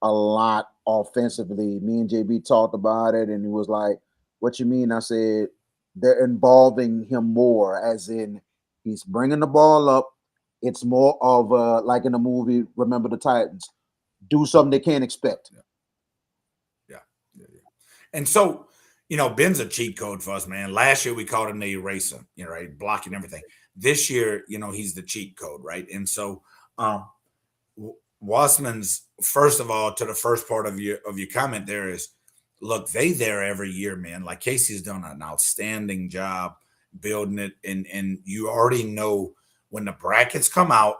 a lot offensively. Me and JB talked about it, and he was like, "What you mean?" I said, "They're involving him more, as in he's bringing the ball up. It's more of like in the movie Remember the Titans, do something they can't expect." Yeah. Yeah. Yeah. And so, Ben's a cheat code for us, man. Last year we called him the eraser, right? Blocking everything. This year, he's the cheat code, right? And so, Wasman's, first of all, to the first part of your comment there is, look, they there every year, man. Like Casey's done an outstanding job building it, and you already know when the brackets come out,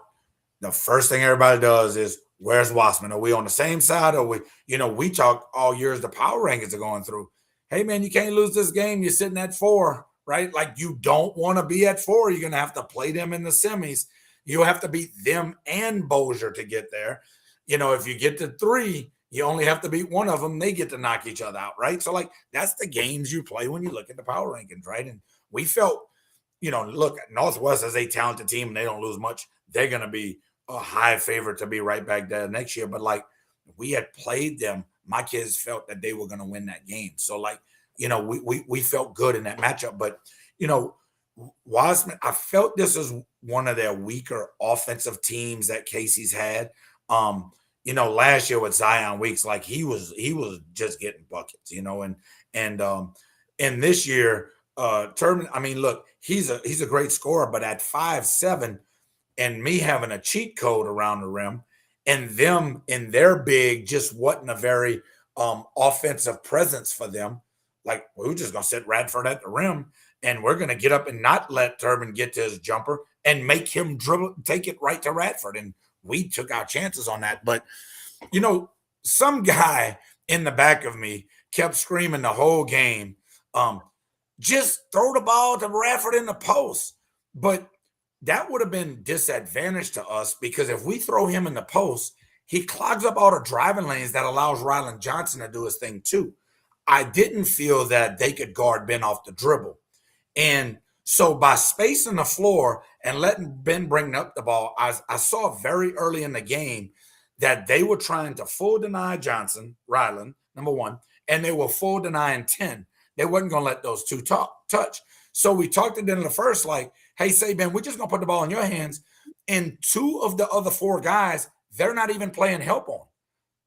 the first thing everybody does is, where's Wasman? Are we on the same side? Or we talk all year as the power rankings are going through. Hey, man, you can't lose this game. You're sitting at 4, right? Like you don't want to be at 4. You're going to have to play them in the semis. You'll have to beat them and Bossier to get there. If you get to 3, you only have to beat one of them. They get to knock each other out, right? So, like, that's the games you play when you look at the power rankings, right? And we felt, look, Northwest is a talented team and they don't lose much. They're going to be a high favorite to be right back there next year. But, like, we had played them. My kids felt that they were going to win that game. So, like, we felt good in that matchup. But, Wasman, I felt this is one of their weaker offensive teams that Casey's had. Last year with Zion Weeks, like he was just getting buckets, and And this year, Turbin, I mean, look, he's a great scorer, but at 5'7", and me having a cheat code around the rim, and them in their big just wasn't a very offensive presence for them. Like, we're just gonna sit Radford at the rim, and we're gonna get up and not let Turbin get to his jumper and make him dribble, take it right to Radford. And we took our chances on that. But some guy in the back of me kept screaming the whole game, just throw the ball to Radford in the post. But that would have been disadvantage to us, because if we throw him in the post, he clogs up all the driving lanes that allows Ryland Johnson to do his thing too. I didn't feel that they could guard Ben off the dribble. And so by spacing the floor and letting Ben bring up the ball, I saw very early in the game that they were trying to full deny Johnson, Ryland, number one, and they were full denying 10. They wasn't going to let those two touch. So we talked to them in the first, like, hey, say, Ben, we're just going to put the ball in your hands. And two of the other four guys, they're not even playing help on.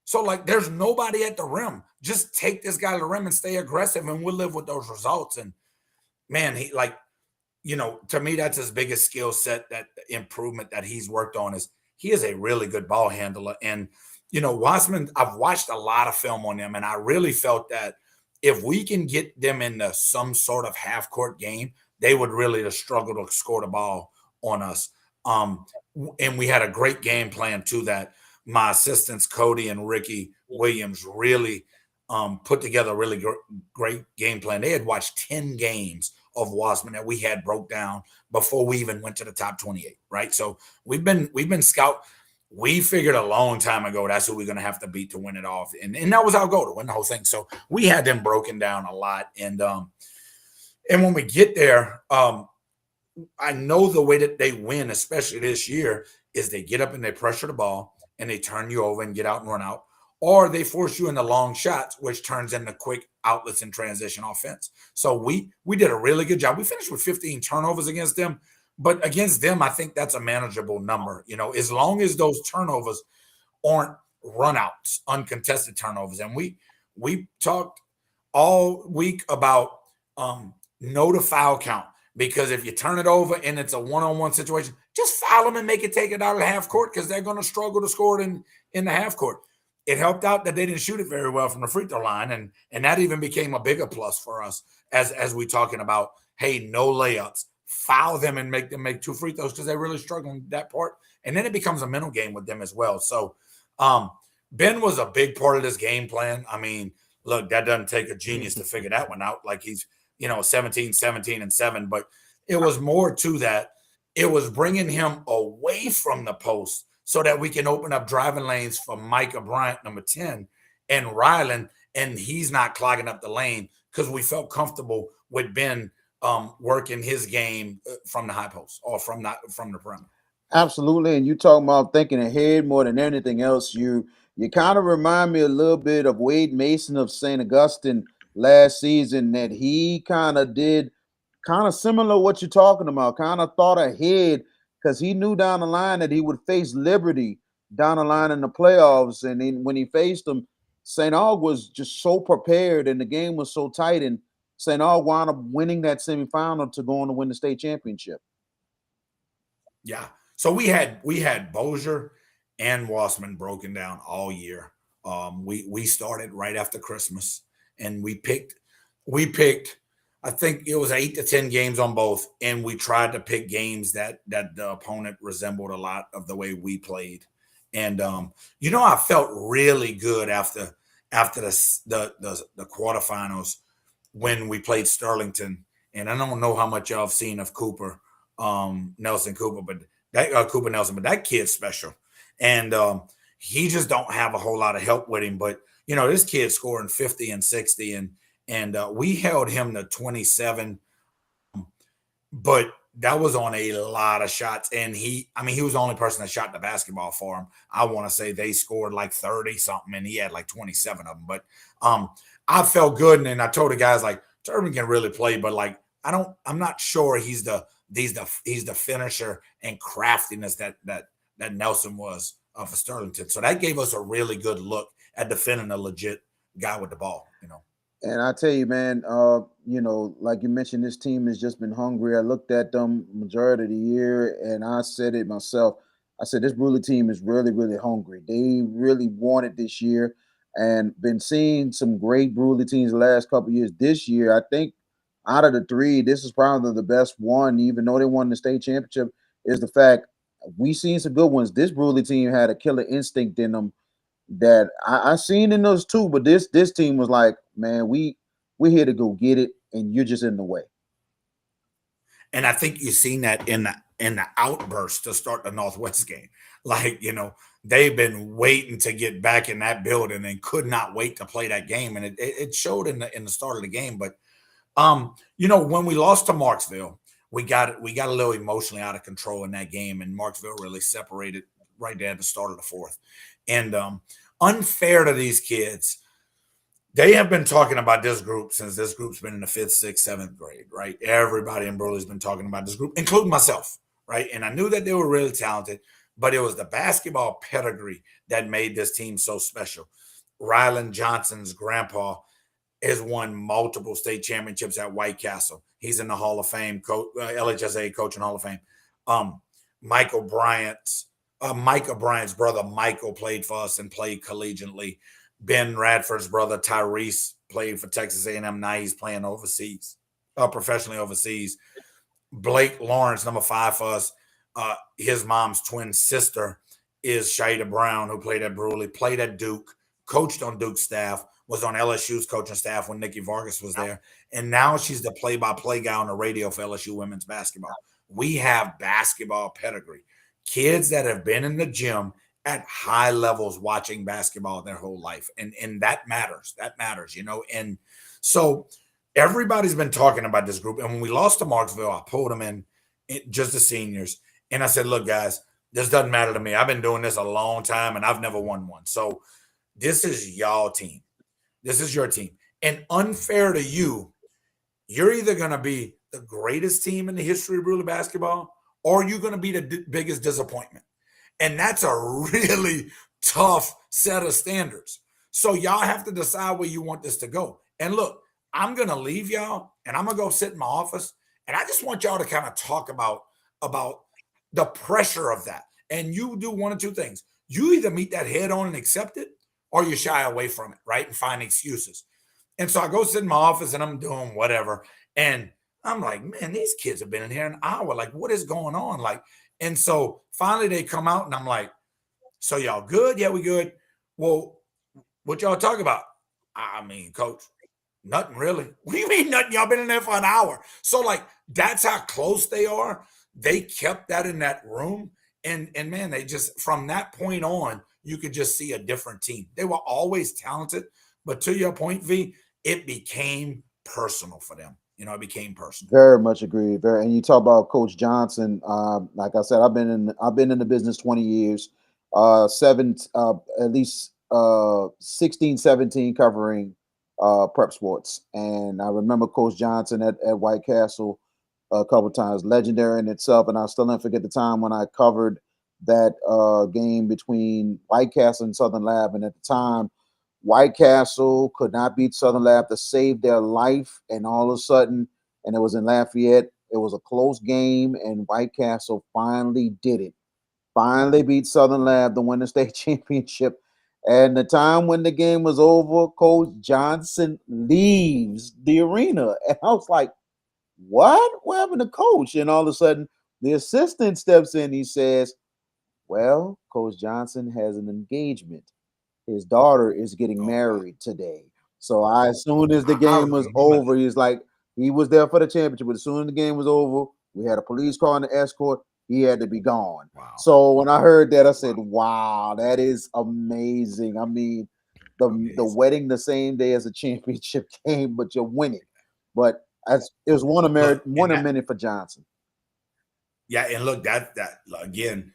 So, like, there's nobody at the rim. Just take this guy to the rim and stay aggressive, and we'll live with those results. And, man, he, like, to me, that's his biggest skill set, that improvement that he's worked on is he is a really good ball handler. And, Wasserman, I've watched a lot of film on him, and I really felt that if we can get them into some sort of half-court game, they would really struggle to score the ball on us. And we had a great game plan, too, that my assistants, Cody and Ricky Williams, really put together a really great game plan. They had watched 10 games of Wasserman that we had broke down before we even went to the top 28, right? So we've been scout. We figured a long time ago that's who we're going to have to beat to win it off. And that was our goal, to win the whole thing. So we had them broken down a lot. And when we get there, I know the way that they win, especially this year, is they get up and they pressure the ball and they turn you over and get out and run out, or they force you into long shots, which turns into quick outlets and transition offense. So we did a really good job. We finished with 15 turnovers against them. But against them, I think that's a manageable number, as long as those turnovers aren't runouts, uncontested turnovers. And we talked all week about no to foul count, because if you turn it over and it's a one-on-one situation, just foul them and make it take it out of the half court, because they're going to struggle to score it in the half court. It helped out that they didn't shoot it very well from the free throw line, and that even became a bigger plus for us as we talking about, hey, no layups. Foul them and make them make 2 free throws, because they're really struggling with that part. And then it becomes a mental game with them as well. So Ben was a big part of this game plan. I mean, look, that doesn't take a genius to figure that one out. Like, he's, 17, 17, and 7. But it was more to that. It was bringing him away from the post so that we can open up driving lanes for Micah Bryant, number 10, and Ryland, and he's not clogging up the lane, because we felt comfortable with Ben working his game from the high post or from the perimeter. Absolutely. And you talking about thinking ahead more than anything else. You kind of remind me a little bit of Wade Mason of St. Augustine last season, that he kind of did kind of similar what you're talking about, kind of thought ahead, because he knew down the line that he would face Liberty down the line in the playoffs. And then when he faced them, St. Aug was just so prepared, and the game was so tight, and St. Aug wound up winning that semifinal to go on to win the state championship. Yeah. So we had Bozier and Wasserman broken down all year. We started right after Christmas, and we picked, I think it was 8 to 10 games on both. And we tried to pick games that the opponent resembled a lot of the way we played. And, I felt really good after the quarterfinals when we played Sterlington. And I don't know how much y'all have seen of Cooper, Nelson Cooper, but that Cooper Nelson, but that kid's special. And he just don't have a whole lot of help with him. But, this kid's scoring 50 and 60, and we held him to 27. But that was on a lot of shots. And he was the only person that shot the basketball for him. I want to say they scored like 30 something, and he had like 27 of them. But I felt good. And I told the guys, like, Turbin can really play, but like, I'm not sure he's the finisher and craftiness that Nelson was for Sterlington. So that gave us a really good look at defending a legit guy with the ball, And I tell you, man, like you mentioned, this team has just been hungry. I looked at them majority of the year, and I said it myself. I said this Bruley team is really, really hungry. They really want it this year, and been seeing some great Bruley teams the last couple of years. This year, I think out of the three, this is probably the best one. Even though they won the state championship, is the fact we seen some good ones. This Bruley team had a killer instinct in them that I seen in those two, but this team was like, man, we're here to go get it, and you're just in the way. And I think you've seen that in the outburst to start the Northwest game. Like, they've been waiting to get back in that building and could not wait to play that game. And it showed in the start of the game. But when we lost to Marksville, we got a little emotionally out of control in that game, and Marksville really separated right there at the start of the fourth. And unfair to these kids, they have been talking about this group since this group's been in the 5th, 6th, 7th grade, right? Everybody in Bruley's been talking about this group, including myself, right? And I knew that they were really talented, but it was the basketball pedigree that made this team so special. Ryland Johnson's grandpa has won multiple state championships at White Castle. He's in the Hall of Fame, LHSA coaching Hall of Fame. Mike O'Brien's brother, Michael, played for us and played collegiately. Ben Radford's brother, Tyrese, played for Texas A&M. Now he's playing overseas, professionally overseas. Blake Lawrence, number 5 for us. His mom's twin sister is Shaida Brown, who played at Bruley, played at Duke, coached on Duke's staff, was on LSU's coaching staff when Nikki Vargas was there. And now she's the play-by-play guy on the radio for LSU women's basketball. We have basketball pedigree. Kids that have been in the gym at high levels watching basketball their whole life. And that matters. That matters, And so everybody's been talking about this group. And when we lost to Marksville, I pulled them in just the seniors. And I said, look, guys, this doesn't matter to me. I've been doing this a long time, and I've never won one. So this is y'all team. This is your team. And unfair to you, you're either going to be the greatest team in the history of Bruley basketball, or you're going to be the biggest disappointment. And that's a really tough set of standards. So y'all have to decide where you want this to go. And look, I'm going to leave y'all, and I'm going to go sit in my office. And I just want y'all to kind of talk about the pressure of that. And you do one of two things. You either meet that head on and accept it, or you shy away from it, right? And find excuses. And so I go sit in my office, and I'm doing whatever. And I'm like, man, these kids have been in here an hour. Like, what is going on? Like, and so finally they come out, and I'm like, so y'all good? Yeah, we good. Well, what y'all talk about? I mean, coach, nothing really. What do you mean nothing? Y'all been in there for an hour. So like, that's how close they are. They kept that in that room. And man, they just, from that point on, you could just see a different team. They were always talented, but to your point, V, it became personal for them. It became personal. Very much agree. And you talk about Coach Johnson. Like I said, I've been in the business 20 years, at least 16, 17 covering prep sports. And I remember Coach Johnson at White Castle a couple of times, legendary in itself. And I still never forget the time when I covered that game between White Castle and Southern Lab. And at the time, White Castle could not beat Southern Lab to save their life. And all of a sudden, and it was in Lafayette, it was a close game, and White Castle finally did it. Finally beat Southern Lab to win the state championship. And the time when the game was over, Coach Johnson leaves the arena. And I was like, what happened to Coach? And all of a sudden, the assistant steps in. He says, well, Coach Johnson has an engagement. His daughter is getting married today. So as soon as the game was over, he's like, he was there for the championship, but as soon as the game was over, we had a police car and an escort. He had to be gone. Wow. So when I heard that, I said, wow, that is amazing. I mean, the wedding the same day as a championship game, but you're winning. But it was one a minute for Johnson. Yeah, and look, that again,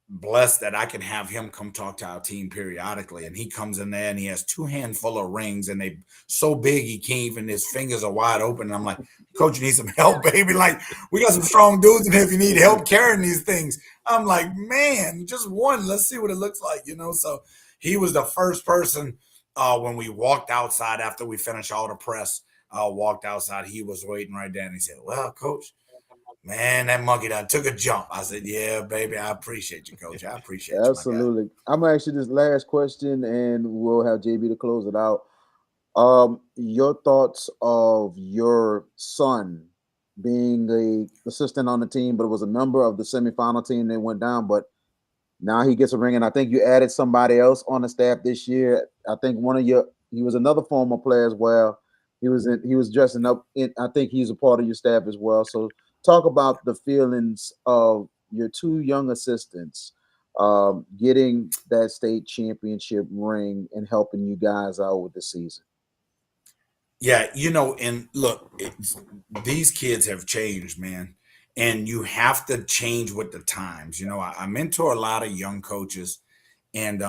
blessed that I can have him come talk to our team periodically. And he comes in there and he has 2 handful of rings, and they so big he can't even, his fingers are wide open. And I'm like, Coach, you need some help, baby. Like, we got some strong dudes in here if you need help carrying these things. I'm like, man, just one. Let's see what it looks like, So he was the first person when we walked outside after we finished all the press, walked outside. He was waiting right there, and he said, "Well, coach, man, that monkey done took a jump." I said, "Yeah, baby, I appreciate you, coach. I appreciate you, my guy." Absolutely. I'm gonna ask you this last question, and we'll have JB to close it out. Your thoughts of your son being a assistant on the team, but was a member of the semifinal team that went down, but now he gets a ring, and I think you added somebody else on the staff this year. I think he was another former player as well. He was dressing up in, I think he's a part of your staff as well. So talk about the feelings of your two young assistants getting that state championship ring and helping you guys out with the season. Yeah, and look, these kids have changed, man, and you have to change with the times. I mentor a lot of young coaches, and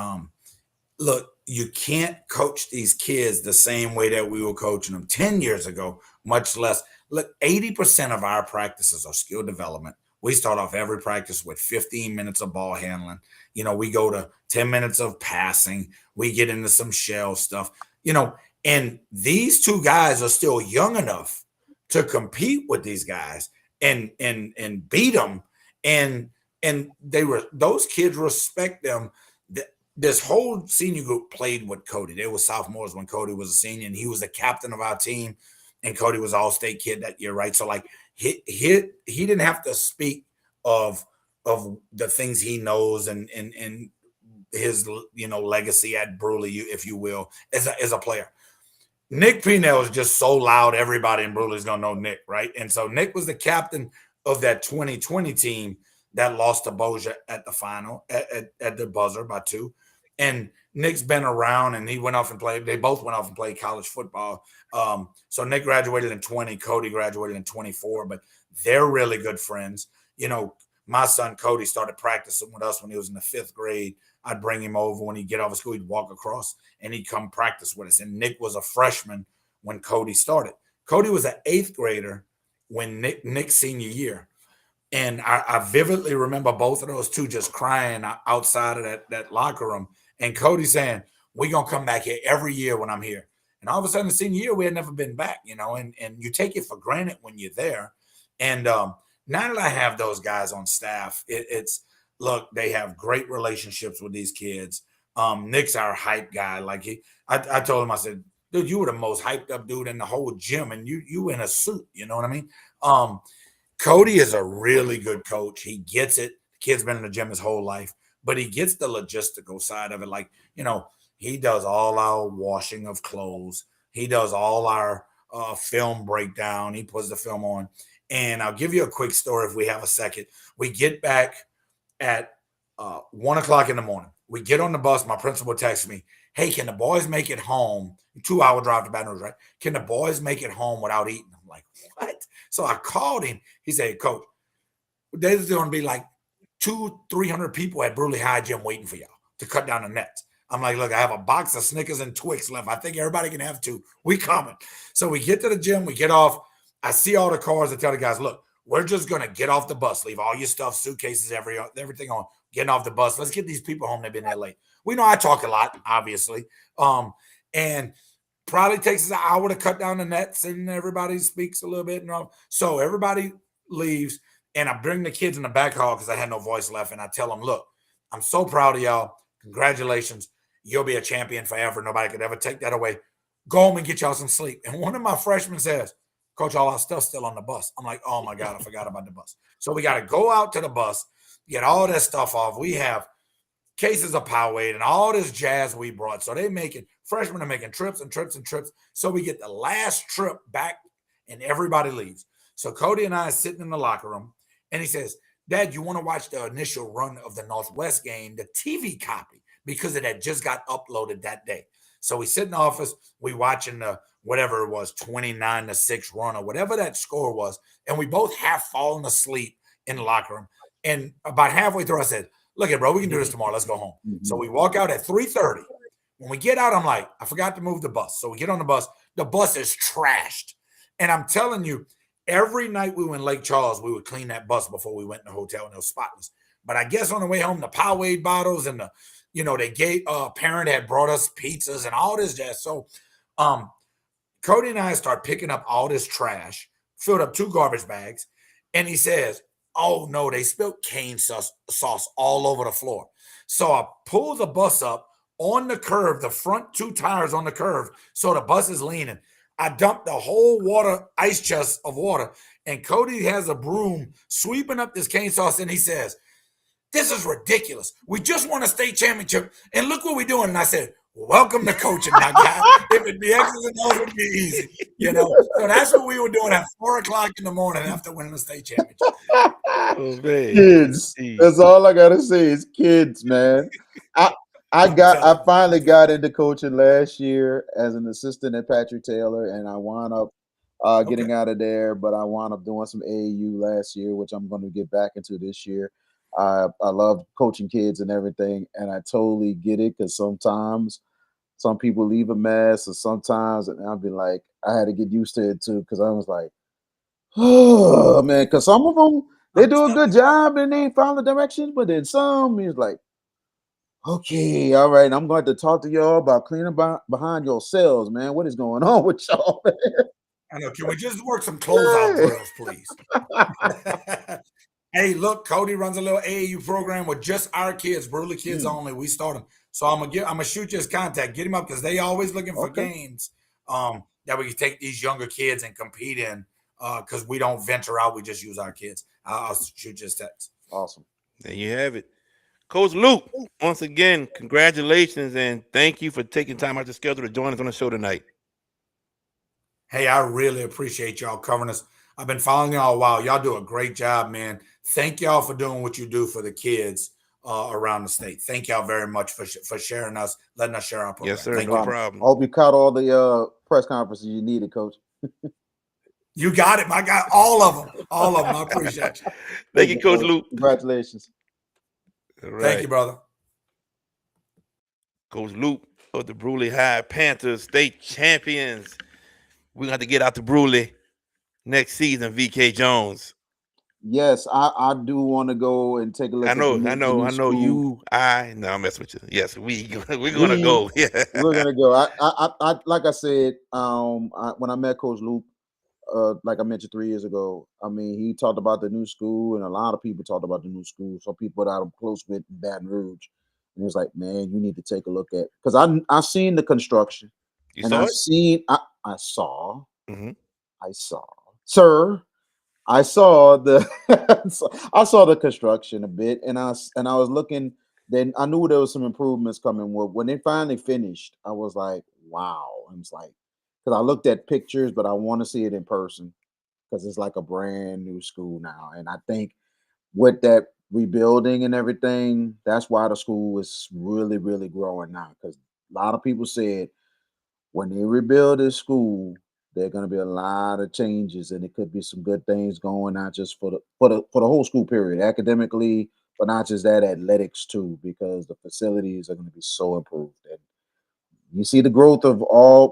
look, you can't coach these kids the same way that we were coaching them 10 years ago, much less. Look, 80% of our practices are skill development. We start off every practice with 15 minutes of ball handling. We go to 10 minutes of passing. We get into some shell stuff, and these two guys are still young enough to compete with these guys and beat them. And those kids respect them. This whole senior group played with Cody. They were sophomores when Cody was a senior, and he was the captain of our team. And Cody was all-state kid that year, right? So like he didn't have to speak of the things he knows and his legacy at Brusly, if you will, as a player. Nick Pennell is just so loud. Everybody in Brusly is gonna know Nick, right? And so Nick was the captain of that 2020 team that lost to Bossier at the final at the buzzer by 2. And Nick's been around, and he went off and played. They both went off and played college football. So Nick graduated in 20, Cody graduated in 24, but they're really good friends. My son Cody started practicing with us when he was in the 5th grade. I'd bring him over when he'd get off of school. He'd walk across, and he'd come practice with us. And Nick was a freshman when Cody started. Cody was an 8th grader when Nick's senior year. And I vividly remember both of those two just crying outside of that locker room. And Cody saying, "We're going to come back here every year when I'm here." And all of a sudden, the senior year, we had never been back, and you take it for granted when you're there. And now that I have those guys on staff, look, they have great relationships with these kids. Nick's our hype guy. Like I told him, I said, "Dude, you were the most hyped up dude in the whole gym, and you in a suit." You know what I mean? Cody is a really good coach. He gets it. The kid's been in the gym his whole life, but he gets the logistical side of it. Like, he does all our washing of clothes. He does all our film breakdown. He puts the film on. And I'll give you a quick story if we have a second. We get back at 1 o'clock in the morning. We get on the bus. My principal texts me, "Hey, can the boys make it home?" 2-hour drive to Baton Rouge, right? "Can the boys make it home without eating?" I'm like, "What?" So I called him. He said, "Coach, there's going to be like 200-300 people at Brusly High Gym waiting for y'all to cut down the nets." I'm like, "Look, I have a box of Snickers and Twix left. I think everybody can have 2. We coming." So we get to the gym. We get off. I see all the cars. I tell the guys, "Look, we're just going to get off the bus. Leave all your stuff, suitcases, everything on. Getting off the bus. Let's get these people home. They've been there late." We know I talk a lot, obviously. And probably takes us an hour to cut down the nets, and everybody speaks a little bit. And all. So everybody leaves, and I bring the kids in the back hall because I had no voice left, and I tell them, "Look, I'm so proud of y'all. Congratulations. You'll be a champion forever. Nobody could ever take that away. Go home and get y'all some sleep." And one of my freshmen says, "Coach, all our stuff's still on the bus." I'm like, "Oh, my God, I forgot about the bus." So we got to go out to the bus, get all that stuff off. We have cases of Powerade and all this jazz we brought. So freshmen are making trips and trips and trips. So we get the last trip back, and everybody leaves. So Cody and I are sitting in the locker room, and he says, "Dad, you want to watch the initial run of the Northwest game, the TV copy, because it had just got uploaded that day." So we sit in the office, we watching the whatever it was, 29-6 run or whatever that score was, and we both have fallen asleep in the locker room. And about halfway through, I said, "Look at bro, we can do this tomorrow. Let's go home." Mm-hmm. So we walk out at 3:30. When we get out, I'm like, I forgot to move the bus. So we get on the bus. The bus is trashed. And I'm telling you, every night we were in Lake Charles, we would clean that bus before we went in the hotel, and it was spotless. But I guess on the way home, the Powerade bottles and they gave parent had brought us pizzas and all this jazz. So Cody and I start picking up all this trash, filled up 2 garbage bags, and he says, "Oh no, they spilled cane sauce all over the floor." So I pull the bus up on the curve, the front 2 tires on the curve, so the bus is leaning. I dump the whole ice chest of water, and Cody has a broom sweeping up this cane sauce, and he says, "This is ridiculous. We just won a state championship, and look what we're doing." And I said, "Welcome to coaching, my guy. If it'd be X's and O's, it'd be easy." So that's what we were doing at 4:00 in the morning after winning the state championship. Oh man, Kids. That's all I gotta say is kids, man. I I finally got into coaching last year as an assistant at Patrick Taylor, and I wound up getting out of there, but I wound up doing some AAU last year, which I'm going to get back into this year. I love coaching kids and everything, and I totally get it because sometimes some people leave a mess, or sometimes, and I'll be like, I had to get used to it too because I was like, oh man, because some of them they do a good job and they follow directions, but then some is like, okay, all right, I'm going to talk to y'all about cleaning behind yourselves, man. What is going on with y'all? I know. Can we just work some closeout drills, please? Hey, look, Cody runs a little AAU program with just our kids, Brusly kids only. We start them. So I'm gonna shoot you his contact, get him up because they always looking for games that we can take these younger kids and compete in. Because we don't venture out, we just use our kids. I'll shoot you his text. Awesome. There you have it. Coach Loupe, once again, congratulations and thank you for taking time out of the schedule to join us on the show tonight. Hey, I really appreciate y'all covering us. I've been following y'all a while. Y'all do a great job, man. Thank y'all for doing what you do for the kids around the state. Thank y'all very much for sharing us, letting us share our program. Yes, sir. Thank No you. problem. I hope you caught all the press conferences you needed, Coach. You got it, my guy. All of them. All of them. I appreciate you. Thank you, Coach Loupe. Congratulations. All right. Thank you, brother. Coach Loupe of the Brusly High Panthers, state champions. We're going to have to get out to Brusly next season, VK Jones. Yes, I do want to go and take a look. I know. School. No, I'm messing with you. Yes, we're gonna go. Yeah, we're gonna go. I like I said, when I met Coach Loupe, like I mentioned 3 years ago, I mean, he talked about the new school, and a lot of people talked about the new school. Some people that I'm close with in Baton Rouge, and he was like, "Man, you need to take a look at," because I seen the construction, you saw it. I saw, Mm-hmm. I saw, sir. I saw the I saw the construction a bit, and I was looking. Then I knew there was some improvements coming. When they finally finished, I was like, "Wow!" I was like, because I looked at pictures, but I want to see it in person because it's like a brand new school now. And I think with that rebuilding and everything, that's why the school is really, really growing now. Because a lot of people said when they rebuild this school, there are going to be a lot of changes, and it could be some good things going, not just for the whole school period, academically, but not just that, athletics too, because the facilities are going to be so improved. And you see the growth of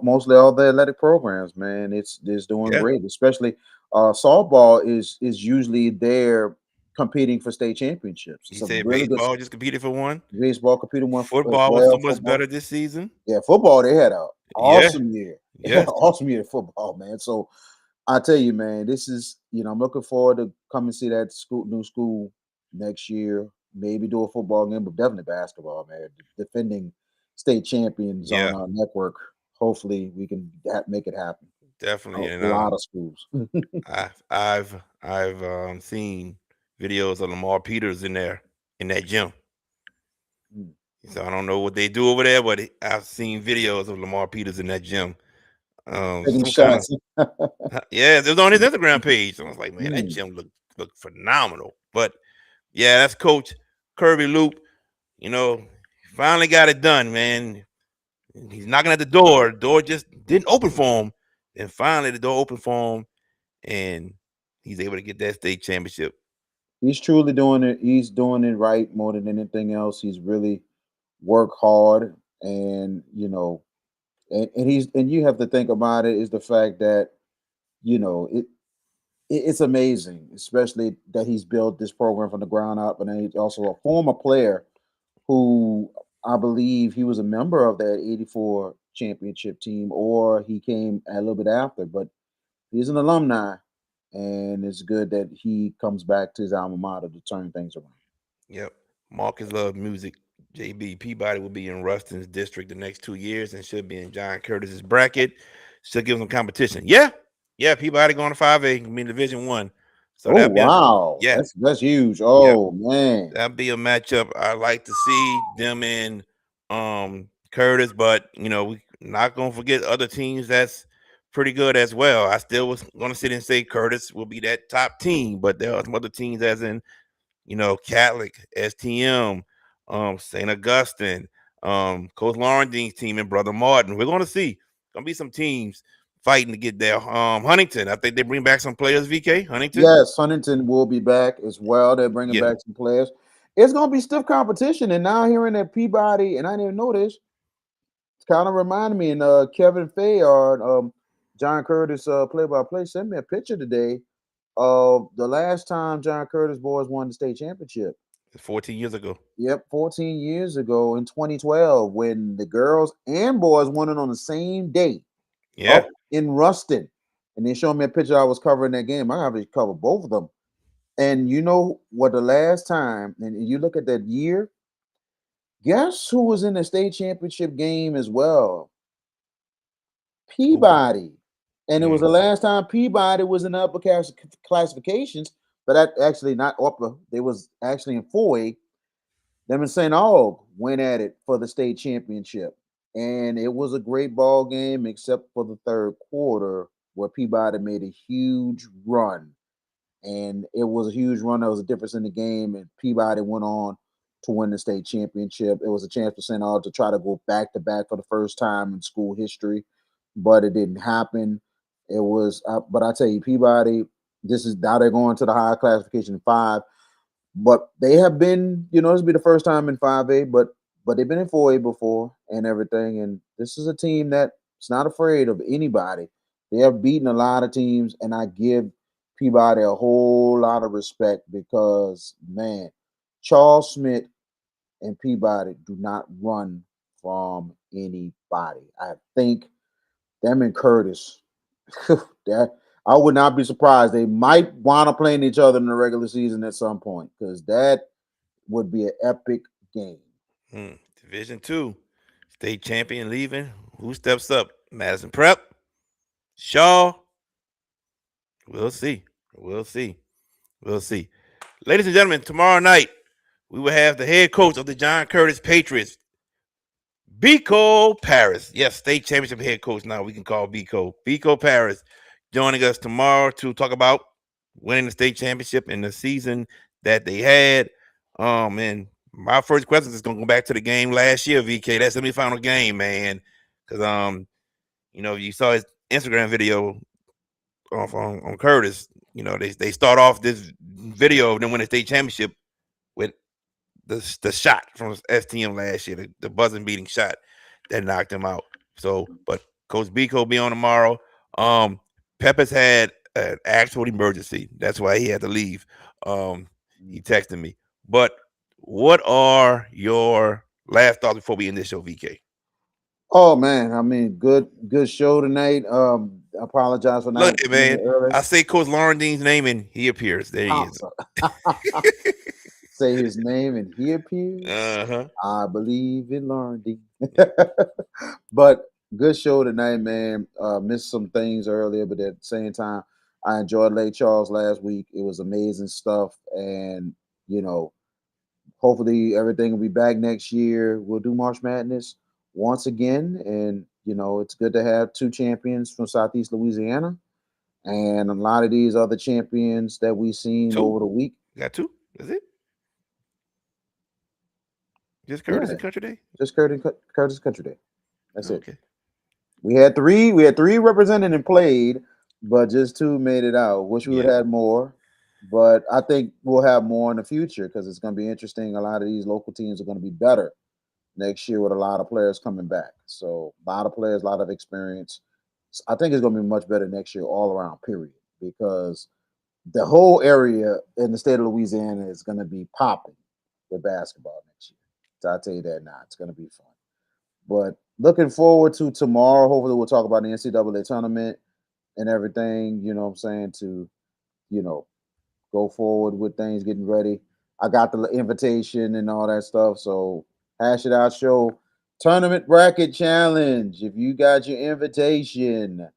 mostly all the athletic programs, man. It's doing great, especially softball is usually there competing for state championships. He It's a said really good baseball just competed for one. baseball competing one as Football was well. so much better this season. Yeah, football they had an awesome year. Yes. Awesome year of football, man. So I tell you, man, this is I'm looking forward to come and see that new school next year. Maybe do a football game, but definitely basketball, man. Defending state champions on our network. Hopefully, we can make it happen. Definitely, a lot of schools. I've seen videos of Lamar Peters in that gym. So I don't know what they do over there, but I've seen videos of Lamar Peters in that gym. Taking shots. Yeah, it was on his Instagram page. So I was like, man, that gym looked phenomenal. But yeah, that's Coach Kirby Loupe. Finally got it done, man. He's knocking at the door. The door just didn't open for him. And finally the door opened for him, and he's able to get that state championship. He's truly doing it. He's doing it right more than anything else. He's really worked hard, and and you have to think about it is the fact that it it's amazing, especially that he's built this program from the ground up, and then he's also a former player who I believe he was a member of that '84 championship team, or he came a little bit after. But he's an alumni, and it's good that he comes back to his alma mater to turn things around. Yep. Marcus love music. JB Peabody will be in Ruston's district the next 2 years and should be in John Curtis's bracket. Should give them competition. Yeah. Yeah. Peabody going to 5A, I mean Division One. So Oh that'd be a wow, yeah. that's huge. Yep. Oh man, That'd be a matchup I like to see them in Curtis, but we not gonna forget other teams that's pretty good as well. I still was gonna sit and say Curtis will be that top team, but there are some other teams as in Catholic, STM, St. Augustine, Coach Laurendine's team, and Brother Martin. We're gonna see. Gonna be some teams fighting to get there. Huntington, I think they bring back some players. VK Huntington, yes, Huntington will be back as well. They're bringing yeah, back some players. It's gonna be stiff competition, and now hearing that Peabody, and I didn't even know this. It's kind of reminded me, and Kevin Fayard, John Curtis, play-by-play, sent me a picture today of the last time John Curtis boys won the state championship. 14 years ago. Yep, 14 years ago in 2012, when the girls and boys won it on the same day Yeah, up in Ruston. And they showed me a picture. I was covering that game. I have to cover both of them. And you know what? The last time, and you look at that year, guess who was in the state championship game as well? who? Peabody. And it was Mm, the last time Peabody was in the upper classifications, but that actually not upper. They was actually in 4A. Them and St. Aug went at it for the state championship. And it was a great ball game, except for the third quarter, where Peabody made a huge run. And it was a huge run. There was a difference in the game, and Peabody went on to win the state championship. It was a chance for St. Aug to try to go back to back for the first time in school history, but it didn't happen. It was, but I tell you, Peabody, this is now they're going to the higher classification 5, but they have been, this will be the first time in 5A, but they've been in 4A before and everything. And this is a team that's not afraid of anybody. They have beaten a lot of teams, and I give Peabody a whole lot of respect because, man, Charles Smith and Peabody do not run from anybody. I think them and Curtis, that I would not be surprised. They might wind up playing each other in the regular season at some point because that would be an epic game. Division Two, state champion leaving. Who steps up? Madison Prep, Shaw. We'll see. We'll see. We'll see. Ladies and gentlemen, tomorrow night we will have the head coach of the John Curtis Patriots, Biko Paris. Yes, state championship head coach now we can call Biko. Biko Paris joining us tomorrow to talk about winning the state championship in the season that they had. And my first question is gonna go back to the game last year, VK. That semifinal game, man. Because you saw his Instagram video on Curtis. They start off this video of them winning the state championship with the shot from STM last year, the buzzing beating shot that knocked him out. So, but Coach Biko be on tomorrow. Peppers had an actual emergency. That's why he had to leave. He texted me. But what are your last thoughts before we end this show, VK? Oh man, I mean, good show tonight. I apologize for Look, not being man, here early. I say Coach Laurendine's name and he appears. There he is. Say his name and he appears. Uh-huh. I believe in Lauren D. But good show tonight, man. Missed some things earlier, but at the same time, I enjoyed Lake Charles last week. It was amazing stuff, and you know, hopefully everything will be back next year. We'll do March Madness once again, and it's good to have two champions from Southeast Louisiana, and a lot of these other champions that we've seen Two? over the week. Got two? Is it? Just Yeah, Curtis and Country Day? just Curtis Country Day. That's it. Okay. We had three. We had three represented and played, but just two made it out. Wish we would Yeah. have had more, but I think we'll have more in the future because it's going to be interesting. A lot of these local teams are going to be better next year with a lot of players coming back. So a lot of players, a lot of experience. I think it's going to be much better next year all around. Period, because the whole area in the state of Louisiana is going to be popping with basketball next year. So I'll tell you that now. It's going to be fun. But looking forward to tomorrow. Hopefully, we'll talk about the NCAA tournament and everything. You know what I'm saying? To, you know, go forward with things, getting ready. I got the invitation and all that stuff. So hash it out show tournament bracket challenge. If you got your invitation,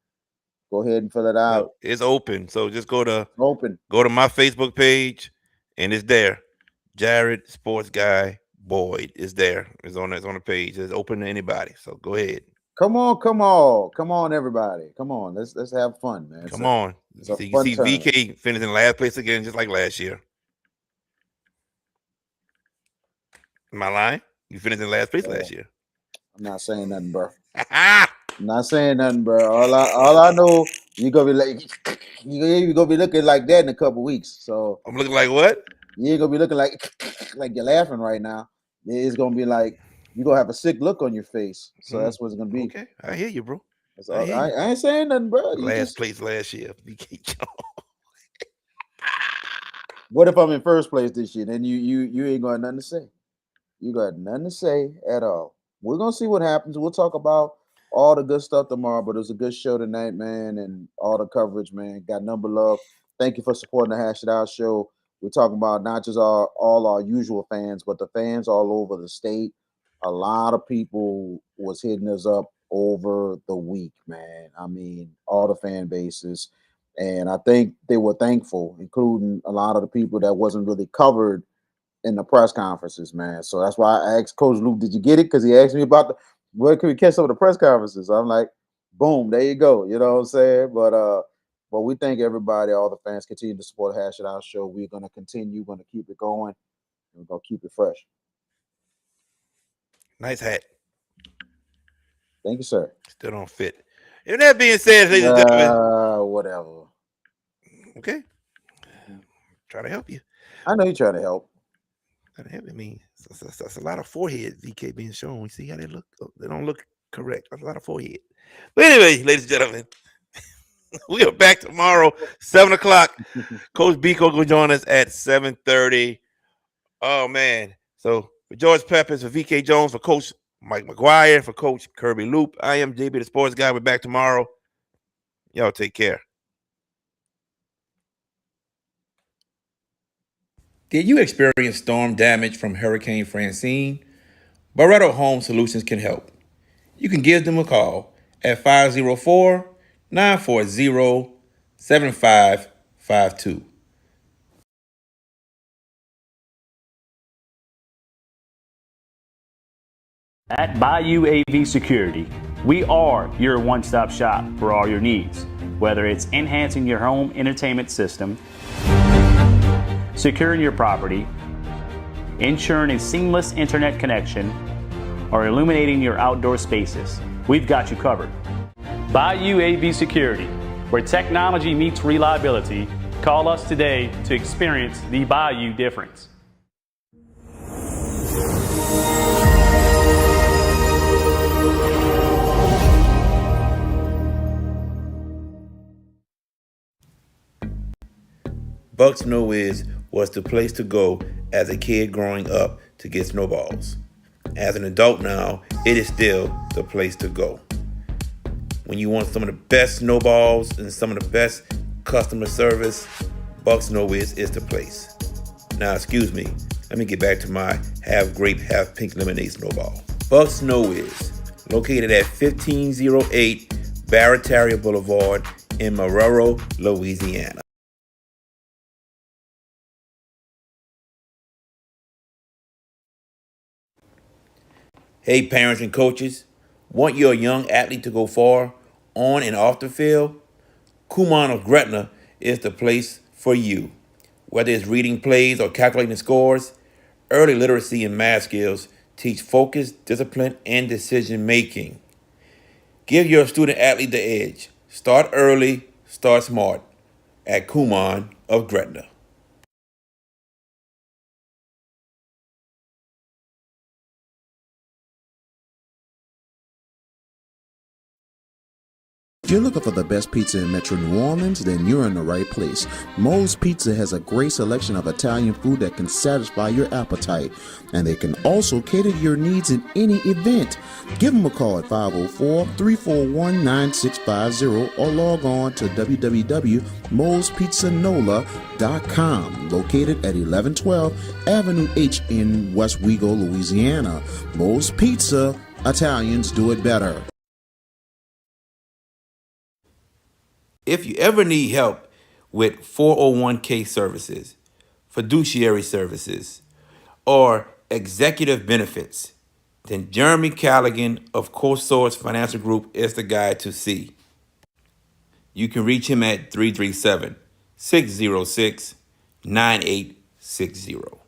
go ahead and fill it Well, out. it's open. So just go to Open. my Facebook page, and it's there. Jared Sports Guy Boyd is there. It's on the page. It's open to anybody. So go ahead. Come on, everybody. Come on. Let's have fun, man. Come on. It's a You fun see tournament. VK finishing last place again, just like last year. Am I lying? You finished in last place last year. I'm not saying nothing, bro. I'm not saying nothing, bro. All I know, you gonna be like you gonna be looking like that in a couple weeks. So I'm looking like what? you ain't gonna be looking like you're laughing right now. It's gonna be like you're gonna have a sick look on your face. So that's what it's gonna be. Okay, I hear you, bro. That's I all, hear you. I ain't saying nothing, bro. You Last just place last year. VK Jones. what if I'm in first place this year? Then you ain't got nothing to say. You got nothing to say at all. We're gonna see what happens. We'll talk about all the good stuff tomorrow, but it was a good show tonight, man, and all the coverage, man. Got number love. Thank you for supporting the Hash It Out show. We're talking about not just all our usual fans, but the fans all over the state. A lot of people was hitting us up over the week, man. I mean, all the fan bases. And I think they were thankful, including a lot of the people that wasn't really covered in the press conferences, man. So that's why I asked Coach Luke, did you get it? Because he asked me about where can we catch some of the press conferences. I'm like, boom, there you go. You know what I'm saying? But we thank everybody, all the fans continue to support Hash It Out show. We're gonna continue, gonna keep it going, and we're gonna keep it fresh. Nice hat. Thank you, sir. Still don't fit. And that being said, ladies and gentlemen, Whatever. okay, try to help you. I know you're trying to help. Try to help you. I mean, that's a lot of forehead VK being shown. You see how they look? They don't look correct. That's a lot of forehead. But anyway, ladies and gentlemen, we are back tomorrow, 7 o'clock. Coach Biko will join us at 7:30. Oh man. So for George Peppers, for VK Jones, for Coach Mike McGuire, for Coach Kirby Loupe, I am JB the Sports Guy. We're back tomorrow. Y'all take care. Did you experience storm damage from Hurricane Francine? Barretto Home Solutions can help. You can give them a call at 504-940-7552. At Bayou AV Security, we are your one-stop shop for all your needs, whether it's enhancing your home entertainment system, securing your property, ensuring a seamless internet connection, or illuminating your outdoor spaces. We've got you covered. Bayou AV Security, where technology meets reliability. Call us today to experience the Bayou difference. Bucks Know Is was the place to go as a kid growing up to get snowballs. As an adult now, it is still the place to go. When you want some of the best snowballs and some of the best customer service, Bucks Know is the place. Now, excuse me, let me get back to my half grape, half pink lemonade snowball. Bucks Know is located at 1508 Barataria Boulevard in Marrero, Louisiana. Hey, parents and coaches, want your young athlete to go far on and off the field? Kumon of Gretna is the place for you. Whether it's reading plays or calculating scores, early literacy and math skills teach focus, discipline, and decision making. Give your student athlete the edge. Start early, start smart at Kumon of Gretna. If you're looking for the best pizza in Metro New Orleans, then you're in the right place. Moe's Pizza has a great selection of Italian food that can satisfy your appetite, and they can also cater to your needs in any event. Give them a call at 504-341-9650 or log on to www.moespizzanola.com, located at 1112 Avenue H in West Wego, Louisiana. Moe's Pizza, Italians do it better. If you ever need help with 401k services, fiduciary services, or executive benefits, then Jeremy Callaghan of CoSource Financial Group is the guy to see. You can reach him at 337-606-9860.